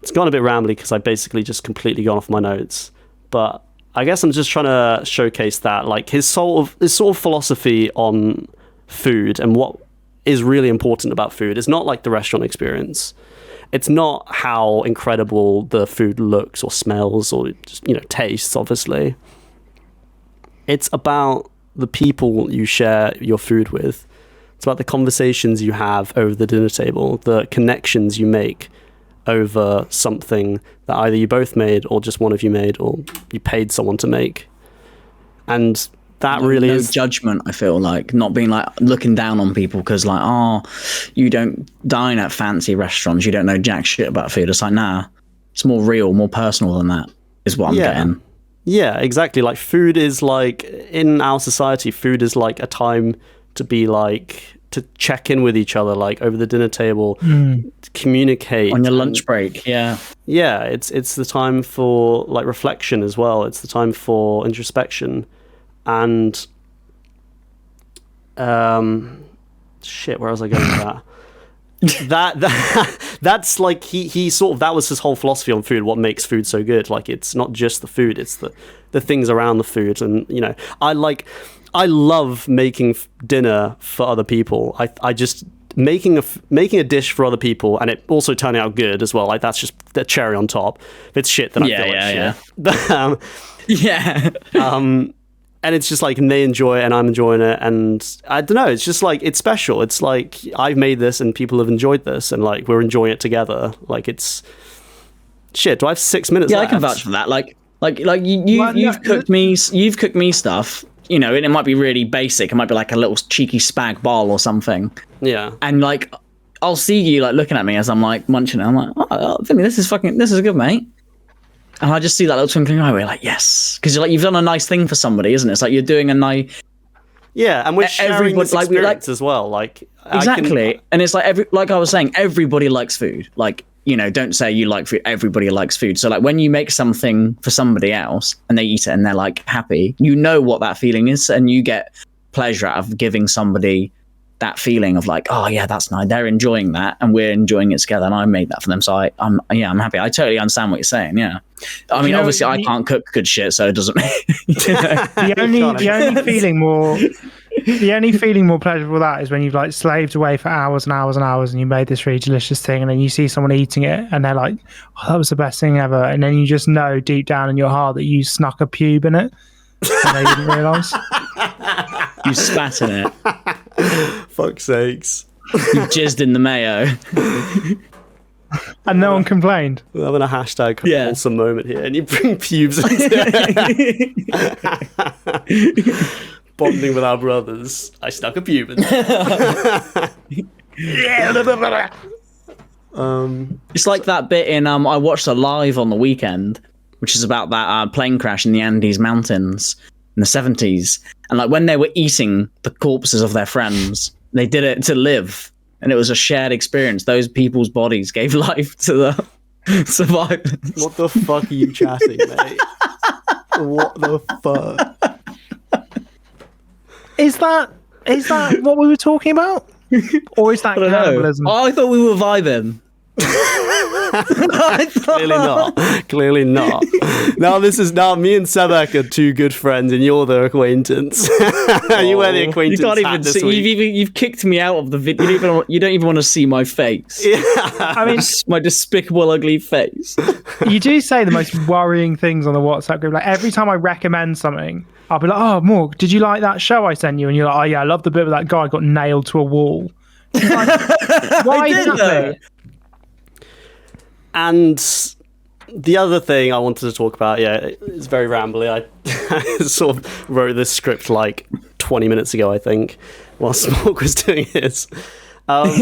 S3: it's gone a bit rambly because I basically just completely gone off my notes. But I guess I'm just trying to showcase that, like, his sort of philosophy on food and what is really important about food is not like the restaurant experience. It's not how incredible the food looks or smells or just, tastes, obviously. It's about the people you share your food with. It's about the conversations you have over the dinner table, the connections you make over something that either you both made or just one of you made or you paid someone to make. And that really is
S2: judgment. I feel like not being like looking down on people because like, oh, you don't dine at fancy restaurants, you don't know jack shit about food. It's like, nah, it's more real, more personal than that is what I'm getting.
S3: Yeah, exactly. Like food is like, in our society, food is like a time to be like, to check in with each other, like over the dinner table, to communicate
S2: on your lunch break. Yeah,
S3: it's the time for like reflection as well. It's the time for introspection. And shit, where was I going with that? That's like he sort of, that was his whole philosophy on food. What makes food so good? Like, it's not just the food; it's the things around the food. And I love making dinner for other people. I just making a dish for other people, and it also turning out good as well. Like, that's just the cherry on top. If it's shit, then I feel like shit. And it's just like, and they enjoy it and I'm enjoying it, and I don't know, it's just like, it's special. It's like, I've made this and people have enjoyed this, and like, we're enjoying it together. Like, it's shit. Do I have 6 minutes left?
S2: I can vouch for that. You've cooked me stuff, and it might be really basic. It might be like a little cheeky spag bol or something.
S3: Yeah.
S2: And like, I'll see you like looking at me as I'm like munching it. I'm like, oh, Vinny, this is good, mate. And I just see that little twinkling eye where you're like, yes. Because you've done a nice thing for somebody, isn't it? It's like you're doing a nice...
S3: Yeah, and we're sharing this experience as well. Like,
S2: exactly. And it's like, like I was saying, everybody likes food. Like, don't say you like food. Everybody likes food. So like, when you make something for somebody else and they eat it and they're like happy, you know what that feeling is, and you get pleasure out of giving somebody that feeling of like, oh yeah, that's nice. They're enjoying that, and we're enjoying it together. And I made that for them, so I'm happy. I totally understand what you're saying. Yeah, I mean, obviously, I can't cook good shit, so it doesn't.
S1: The only feeling more pleasurable that is when you've like slaved away for hours and hours and hours, and you made this really delicious thing, and then you see someone eating it, and they're like, "Oh, that was the best thing ever," and then you just know deep down in your heart that you snuck a pube in it, and they didn't realise.
S2: You spat in it.
S3: Fuck's sakes.
S2: You jizzed in the mayo.
S1: And no one complained.
S3: We're having a hashtag wholesome moment here, and you bring pubes into it. Bonding with our brothers. I stuck a pube in
S2: It's like that bit in I watched a live on the weekend, which is about that plane crash in the Andes Mountains in the 70s, and like when they were eating the corpses of their friends, they did it to live, and it was a shared experience. Those people's bodies gave life to the survivors.
S3: What the fuck are you chatting, mate? What the fuck?
S1: Is that what we were talking about? Or is that cannibalism?
S2: Oh, I thought we were vibing.
S3: Clearly not. Now me and Sebek are two good friends, and you're the acquaintance. You were the acquaintance.
S2: You can't even see. You've kicked me out of the video. You don't even want to see my face.
S3: Yeah.
S1: I mean,
S2: my despicable, ugly face.
S1: You do say the most worrying things on the WhatsApp group. Like every time I recommend something, I'll be like, "Oh, Morg, did you like that show I sent you?" And you're like, "Oh yeah, I love the bit where that guy got nailed to a wall." Like, why exactly?
S3: And the other thing I wanted to talk about, it's very rambly. I sort of wrote this script like 20 minutes ago, I think, while Smork was doing his. But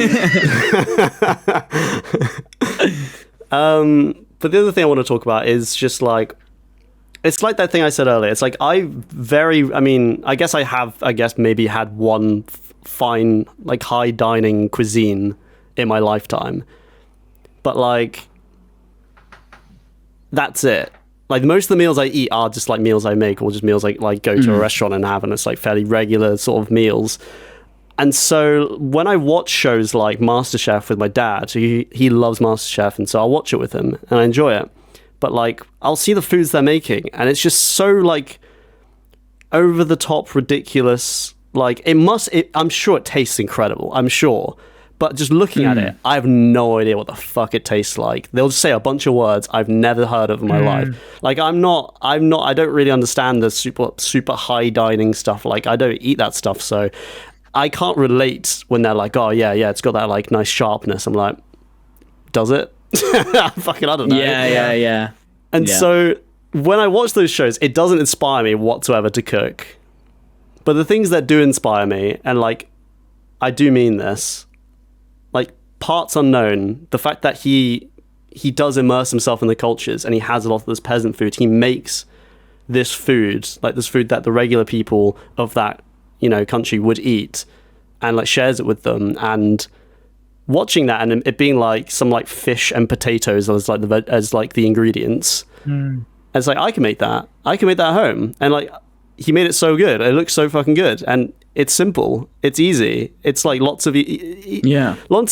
S3: the other thing I want to talk about is just like, it's like that thing I said earlier. It's like I guess maybe had one fine, like high dining cuisine in my lifetime. But like, that's it. Like most of the meals I eat are just like meals I make, or just meals I like go to a restaurant and have, and it's like fairly regular sort of meals. And so when I watch shows like MasterChef with my dad, he loves MasterChef, and so I'll watch it with him and I enjoy it. but like I'll see the foods they're making, and it's just so like over the top ridiculous. Like I'm sure it tastes incredible. I'm sure. But just looking at it, I have no idea what the fuck it tastes like. They'll just say a bunch of words I've never heard of in my life. Like I don't really understand the super high dining stuff. Like I don't eat that stuff, so I can't relate when they're like, oh yeah, it's got that like nice sharpness. I'm like, does it? Fucking, I don't know.
S2: Yeah.
S3: And so when I watch those shows, it doesn't inspire me whatsoever to cook. But the things that do inspire me, and like, I do mean this, like Parts Unknown, the fact that he does immerse himself in the cultures and he has a lot of this peasant food. He makes this food, like this food that the regular people of that, country would eat, and like shares it with them. And watching that and it being like some like fish and potatoes as like the ingredients, it's like I can make that at home. And like he made it so good, it looks so fucking good, and it's simple, it's easy, it's like lots of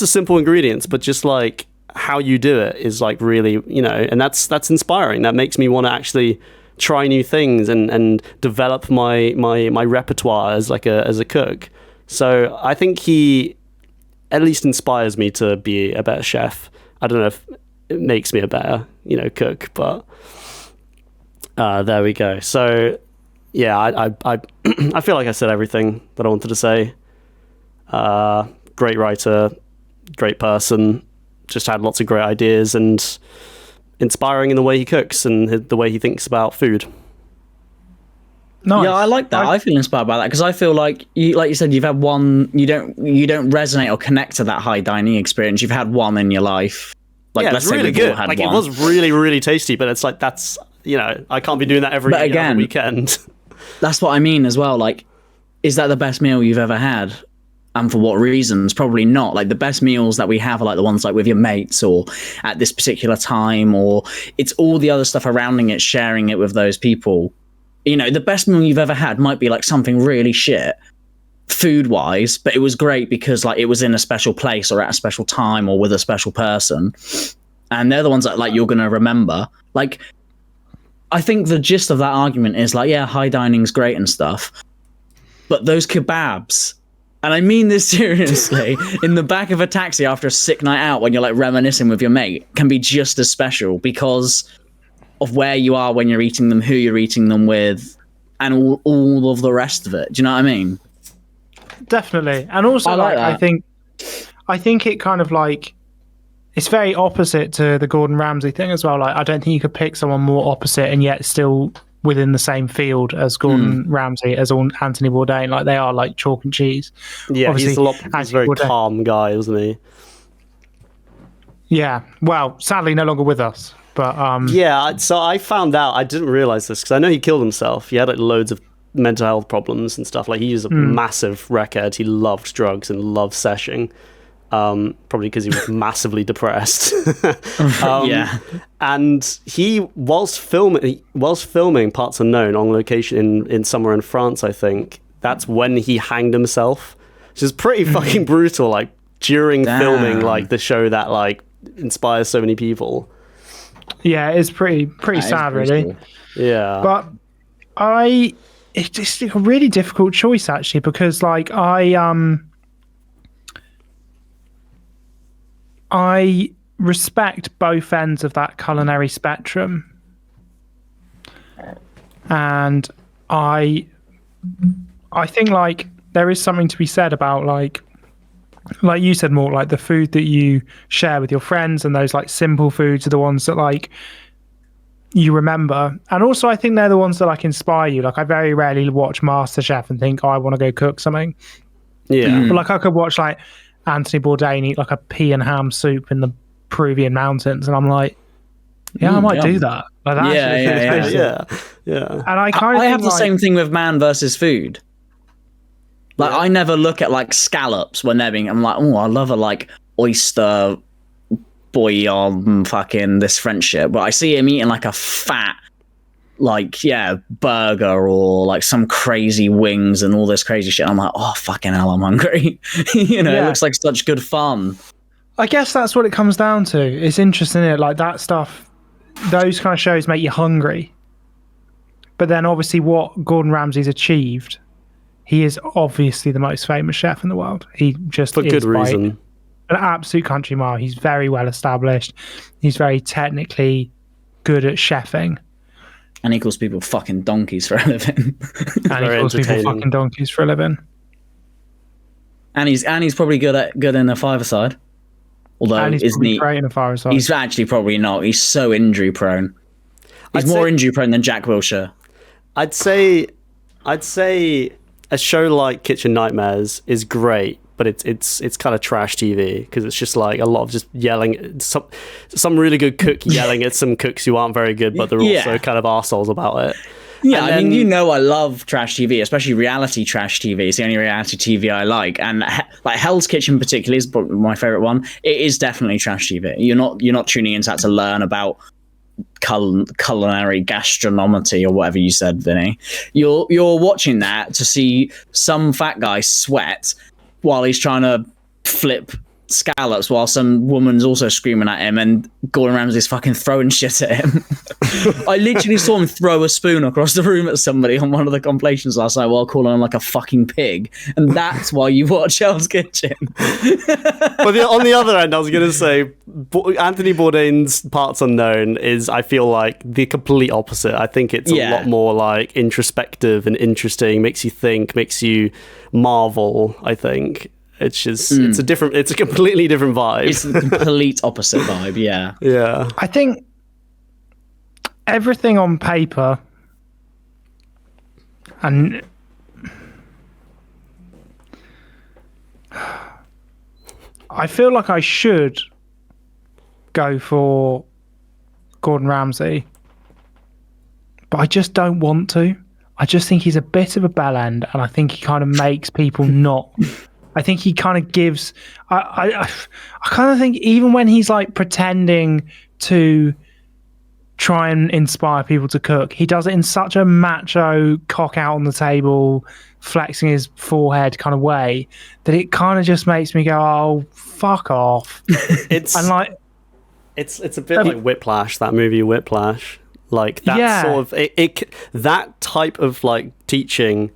S3: simple ingredients, but just like how you do it is like really, and that's inspiring. That makes me want to actually try new things and develop my repertoire as a cook. So I think he at least inspires me to be a better chef. I don't know if it makes me a better, cook, but there we go. So yeah, I feel like I said everything that I wanted to say. Great writer, great person, just had lots of great ideas, and inspiring in the way he cooks and the way he thinks about food.
S1: Nice.
S2: Yeah, I like that. I feel inspired by that because I feel like you said, you've had one. You don't resonate or connect to that high dining experience. You've had one in your life. Like, let's say we've all had one.
S3: It was really, really tasty, but it's like that's I can't be doing that every weekend.
S2: That's what I mean as well. Like, is that the best meal you've ever had? And for what reasons? Probably not. Like, the best meals that we have are like the ones like with your mates or at this particular time, or it's all the other stuff surrounding it, sharing it with those people. The best meal you've ever had might be like something really shit food wise, but it was great because like it was in a special place or at a special time or with a special person. And they're the ones that like you're going to remember. Like, I think the gist of that argument is like, yeah, high dining's great and stuff, but those kebabs, and I mean this seriously, in the back of a taxi after a sick night out when you're like reminiscing with your mate, can be just as special because of where you are when you're eating them, who you're eating them with, and all of the rest of it. Do you know what I mean?
S1: Definitely. And also, I think it kind of like, it's very opposite to the Gordon Ramsay thing as well. Like, I don't think you could pick someone more opposite and yet still within the same field as Gordon Ramsay, as Anthony Bourdain. Like, they are like chalk and cheese.
S3: Yeah,
S1: obviously,
S3: he's a very calm guy, isn't he?
S1: Yeah. Well, sadly, no longer with us. But
S3: so I found out, I didn't realize this because I know he killed himself. He had like loads of mental health problems and stuff. Like, he used a massive record. He loved drugs and loved seshing. Probably because he was massively depressed. And he, whilst filming Parts Unknown on location in somewhere in France, I think, that's when he hanged himself, which is pretty fucking brutal. Like, during filming, like the show that like inspires so many people.
S1: Yeah, it's pretty sad, really.
S3: Cool. Yeah,
S1: but it's just a really difficult choice actually, because like I respect both ends of that culinary spectrum, and I think like there is something to be said about like you said, more like the food that you share with your friends, and those like simple foods are the ones that like you remember. And also I think they're the ones that like inspire you. Like, I very rarely watch MasterChef and think, oh, I want to go cook something. But like, I could watch like Anthony Bourdain eat like a pea and ham soup in the Peruvian mountains, and I'm like, I might do that. Like, that
S3: yeah.
S1: And I
S2: have the same thing with man versus food. Like, I never look at like scallops when they're being, I'm like, oh, I love a like oyster bouillon, fucking this French shit. But I see him eating like a fat, like, burger or like some crazy wings and all this crazy shit. I'm like, oh, fucking hell, I'm hungry. It looks like such good fun.
S1: I guess that's what it comes down to. It's interesting, isn't it? Like, that stuff, those kind of shows make you hungry. But then obviously what Gordon Ramsay's achieved, he is obviously the most famous chef in the world. He just
S3: for good reason.
S1: An absolute country mile. He's very well established. He's very technically good at chefing.
S2: And he calls people fucking donkeys for a living.
S1: And he calls people fucking donkeys for a living.
S2: And he's probably good in a five-a-side. Although isn't he
S1: great in a five-a-side.
S2: He's actually probably not. He's so injury prone. He's more injury prone than Jack Wilshere.
S3: I'd say a show like Kitchen Nightmares is great, but it's kind of trash TV because it's just like a lot of just yelling. Some really good cook yelling at some cooks who aren't very good, but they're also kind of arseholes about it.
S2: Yeah, I mean, I love trash TV, especially reality trash TV. It's the only reality TV I like, and like Hell's Kitchen particularly is my favorite one. It is definitely trash TV. You're not tuning into that to learn about culinary gastronomy or whatever you said, Vinny. You're watching that to see some fat guy sweat while he's trying to flip scallops while some woman's also screaming at him, and Gordon Ramsay's fucking throwing shit at him. I literally saw him throw a spoon across the room at somebody on one of the compilations last night while calling him like a fucking pig, and that's why you watch Hell's Kitchen.
S3: But on the other end, I was going to say Anthony Bourdain's Parts Unknown is, I feel like, the complete opposite. I think it's a lot more like introspective and interesting, makes you think, makes you marvel, I think. It's just it's a completely different vibe.
S2: It's the complete opposite vibe, yeah.
S3: Yeah.
S1: I think everything on paper, and I feel like I should go for Gordon Ramsay, but I just don't want to. I just think he's a bit of a bellend, and I think he kind of makes people not. I think he kind of gives. I kind of think even when he's like pretending to try and inspire people to cook, he does it in such a macho, cock out on the table, flexing his forehead kind of way that it kind of just makes me go, "Oh, fuck off!"
S3: It's
S1: and like
S3: it's a bit like Whiplash, that movie Whiplash. Like that sort of it that type of like teaching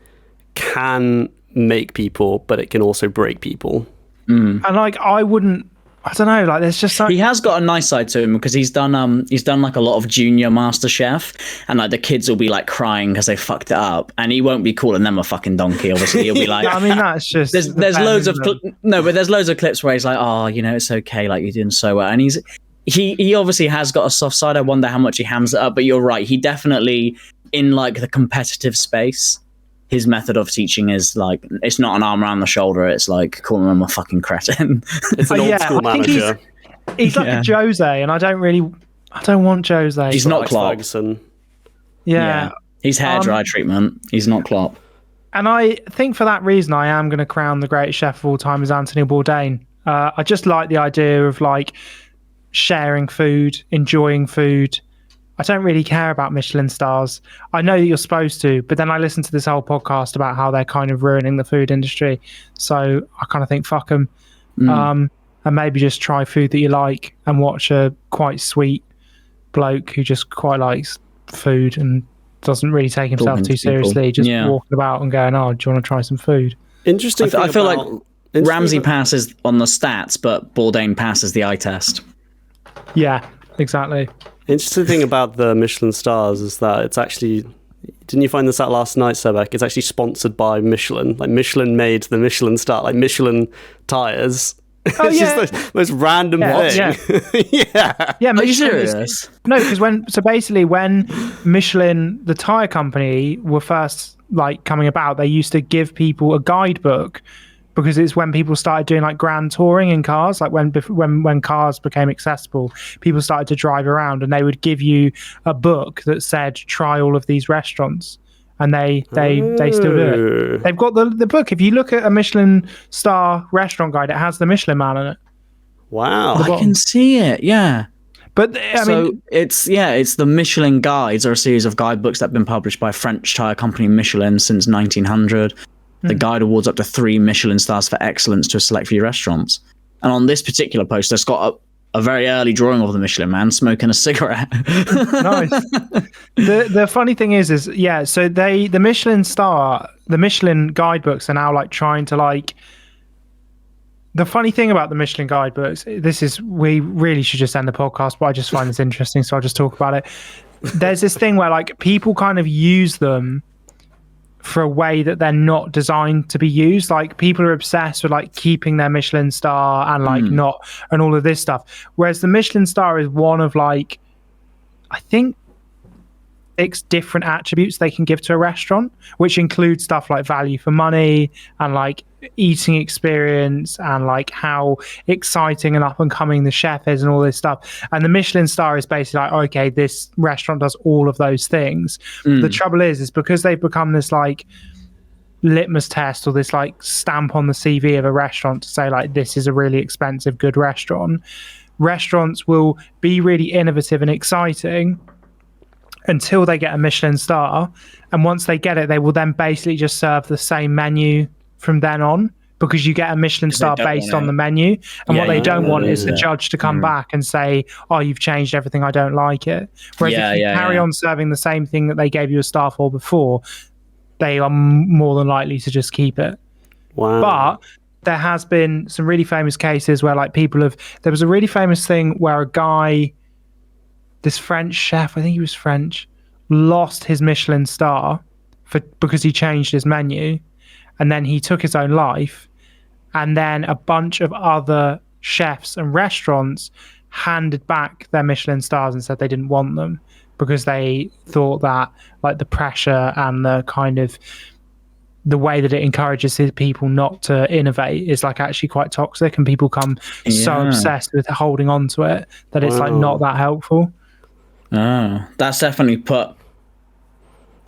S3: can make people, but it can also break people.
S1: And like I don't know, like there's just
S2: he has got a nice side to him because he's done like a lot of junior master chef, and like the kids will be like crying because they fucked it up, and he won't be calling them a fucking donkey. Obviously he'll be like,
S1: I mean, that's just
S2: there's loads of there's loads of clips where he's like, oh, it's okay, like you're doing so well, and he obviously has got a soft side. I wonder how much he hams it up, but you're right, he definitely, in like the competitive space, his method of teaching is like, it's not an arm around the shoulder, it's like calling him a fucking cretin.
S3: It's an old school manager.
S1: He's like a Jose, and I don't want Jose.
S2: He's not Klopp.
S3: Ferguson.
S1: Yeah.
S2: He's hair dry treatment. He's not Klopp.
S1: And I think for that reason, I am going to crown the greatest chef of all time as Anthony Bourdain. I just like the idea of like sharing food, enjoying food. I don't really care about Michelin stars. I know that you're supposed to, but then I listened to this whole podcast about how they're kind of ruining the food industry. So I kind of think, fuck them. And maybe just try food that you like and watch a quite sweet bloke who just quite likes food and doesn't really take himself too seriously, just walking about and going, oh, do you want to try some food?
S3: Interesting.
S2: I feel like Ramsay passes on the stats, but Bourdain passes the eye test.
S1: Yeah, exactly.
S3: Interesting thing about the Michelin stars is that it's actually, didn't you find this out last night, Sebek? It's actually sponsored by Michelin. Like Michelin made the Michelin star, like Michelin tires.
S1: Oh,
S3: it's just the most random thing.
S1: Yeah,
S2: Are you serious?
S1: No, because when Michelin, the tire company, were first like coming about, they used to give people a guidebook, because it's when people started doing like grand touring in cars, like when cars became accessible, people started to drive around, and they would give you a book that said try all of these restaurants, and they still do it. They've got the book. If you look at a Michelin star restaurant guide, it has the Michelin Man in it.
S3: Wow,
S2: I can see it. Yeah.
S1: But I mean,
S2: it's the Michelin guides, are a series of guidebooks that have been published by French tire company Michelin since 1900. The guide awards up to 3 Michelin stars for excellence to a select few restaurants. And on this particular post, there's got a very early drawing of the Michelin Man smoking a cigarette.
S1: Nice. The funny thing is yeah, so the Michelin guidebooks are now like trying to like. The funny thing about the Michelin guidebooks, we really should just end the podcast, but I just find this interesting, so I'll just talk about it. There's this thing where like people kind of use them for a way that they're not designed to be used. Like people are obsessed with like keeping their Michelin star and like and all of this stuff. Whereas the Michelin star is one of like, I think 6 different attributes they can give to a restaurant, which include stuff like value for money and like eating experience and like how exciting and up and coming the chef is and all this stuff. And the Michelin star is basically like, okay, this restaurant does all of those things. The trouble is because they've become this like litmus test or this like stamp on the CV of a restaurant to say like, this is a really expensive, good restaurant. Restaurants will be really innovative and exciting until they get a Michelin star. And once they get it, they will then basically just serve the same menu from then on, because you get a Michelin star based on the menu. And what they don't want is the judge to come back and say, oh, you've changed everything, I don't like it. Whereas if you carry on serving the same thing that they gave you a star for before, they are more than likely to just keep it.
S3: Wow.
S1: But there has been some really famous cases where like there was a really famous thing where a guy, this French chef, I think he was French, lost his Michelin star because he changed his menu, and then he took his own life. And then a bunch of other chefs and restaurants handed back their Michelin stars and said they didn't want them because they thought that like the pressure and the kind of the way that it encourages people not to innovate is like actually quite toxic, and people become so obsessed with holding on to it that it's like not that helpful.
S2: Oh, that's definitely put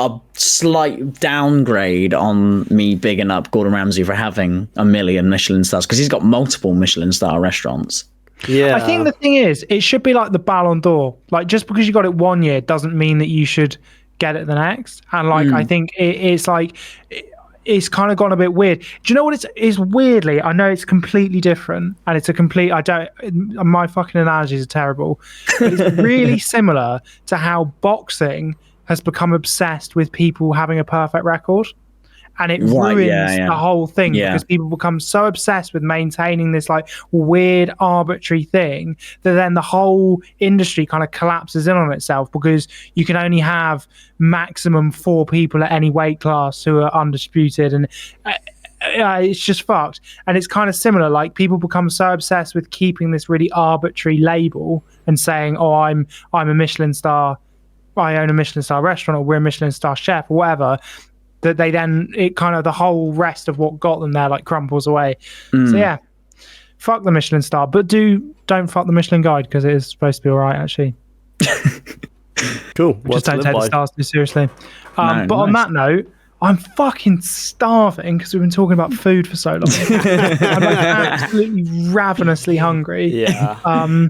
S2: a slight downgrade on me bigging up Gordon Ramsay for having 1 million Michelin stars, because he's got multiple Michelin star restaurants.
S3: Yeah,
S1: I think the thing is, it should be like the Ballon d'Or. Like just because you got it one year doesn't mean that you should get it the next. And like I think it's like it's kind of gone a bit weird. Do you know what it's weirdly? I know it's completely different, and it's a complete. My fucking analogies are terrible, but it's really similar to how boxing has become obsessed with people having a perfect record, and it ruins the whole thing because people become so obsessed with maintaining this like weird arbitrary thing that then the whole industry kind of collapses in on itself, because you can only have maximum 4 people at any weight class who are undisputed, and it's just fucked. And it's kind of similar, like people become so obsessed with keeping this really arbitrary label and saying, oh, I'm a Michelin star, I own a Michelin star restaurant, or we're a Michelin star chef or whatever, that they then it kind of the whole rest of what got them there like crumples away. So yeah, fuck the Michelin star, but don't fuck the Michelin guide, because it is supposed to be all right actually.
S3: Cool.
S1: Just don't take the stars too seriously. But on that note, I'm fucking starving because we've been talking about food for so long. I'm like absolutely ravenously hungry.
S3: Yeah.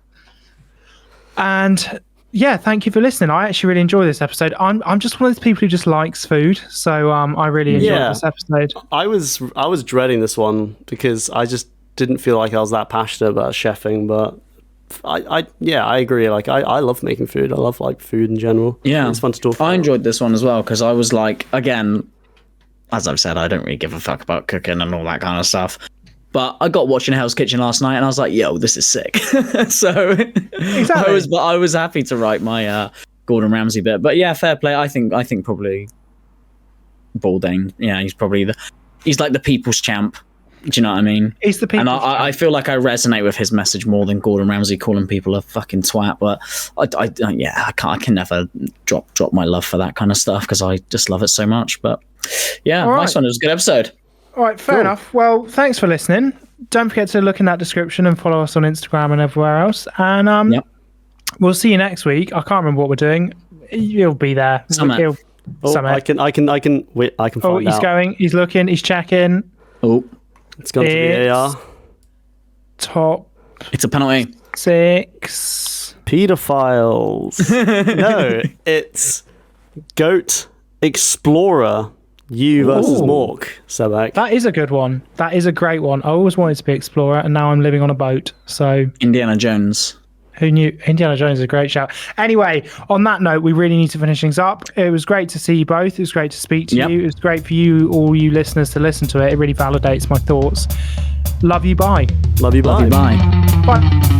S1: And yeah, thank you for listening. I actually really enjoy this episode. I'm just one of those people who just likes food, so I really enjoyed this episode.
S3: I was dreading this one because I just didn't feel like I was that passionate about chefing, but I agree. Like I love making food. I love like food in general.
S2: Yeah,
S3: it's fun to talk about.
S2: I enjoyed this one as well because I was like, again, as I've said, I don't really give a fuck about cooking and all that kind of stuff. But I got watching Hell's Kitchen last night and I was like, yo, this is sick. So exactly. I was happy to write my Gordon Ramsay bit. But yeah, fair play. I think probably Bourdain. Yeah, he's like the people's champ. Do you know what I mean?
S1: He's the people's
S2: champ. And I feel like I resonate with his message more than Gordon Ramsay calling people a fucking twat. But I can never drop my love for that kind of stuff because I just love it so much. But yeah, nice one. It was a good episode.
S1: All right, fair enough. Well, thanks for listening. Don't forget to look in that description and follow us on Instagram and everywhere else. And we'll see you next week. I can't remember what we're doing. You'll be there.
S2: Summit.
S3: I can wait. I can find out.
S1: He's going. He's looking. He's checking.
S3: Oh, it's gone to the AR.
S1: Top.
S2: It's a penalty.
S1: 6.
S3: Pedophiles. No, it's Goat Explorer. You versus Mork, Sebek.
S1: That is a good one. That is a great one. I always wanted to be Explorer, and now I'm living on a boat. So
S2: Indiana Jones.
S1: Who knew? Indiana Jones is a great shout. Anyway, on that note, we really need to finish things up. It was great to see you both. It was great to speak to you. It was great for you, all you listeners, to listen to it. It really validates my thoughts. Love you. Bye.
S3: Love you. Bye.
S2: Love you. Bye.
S1: Bye.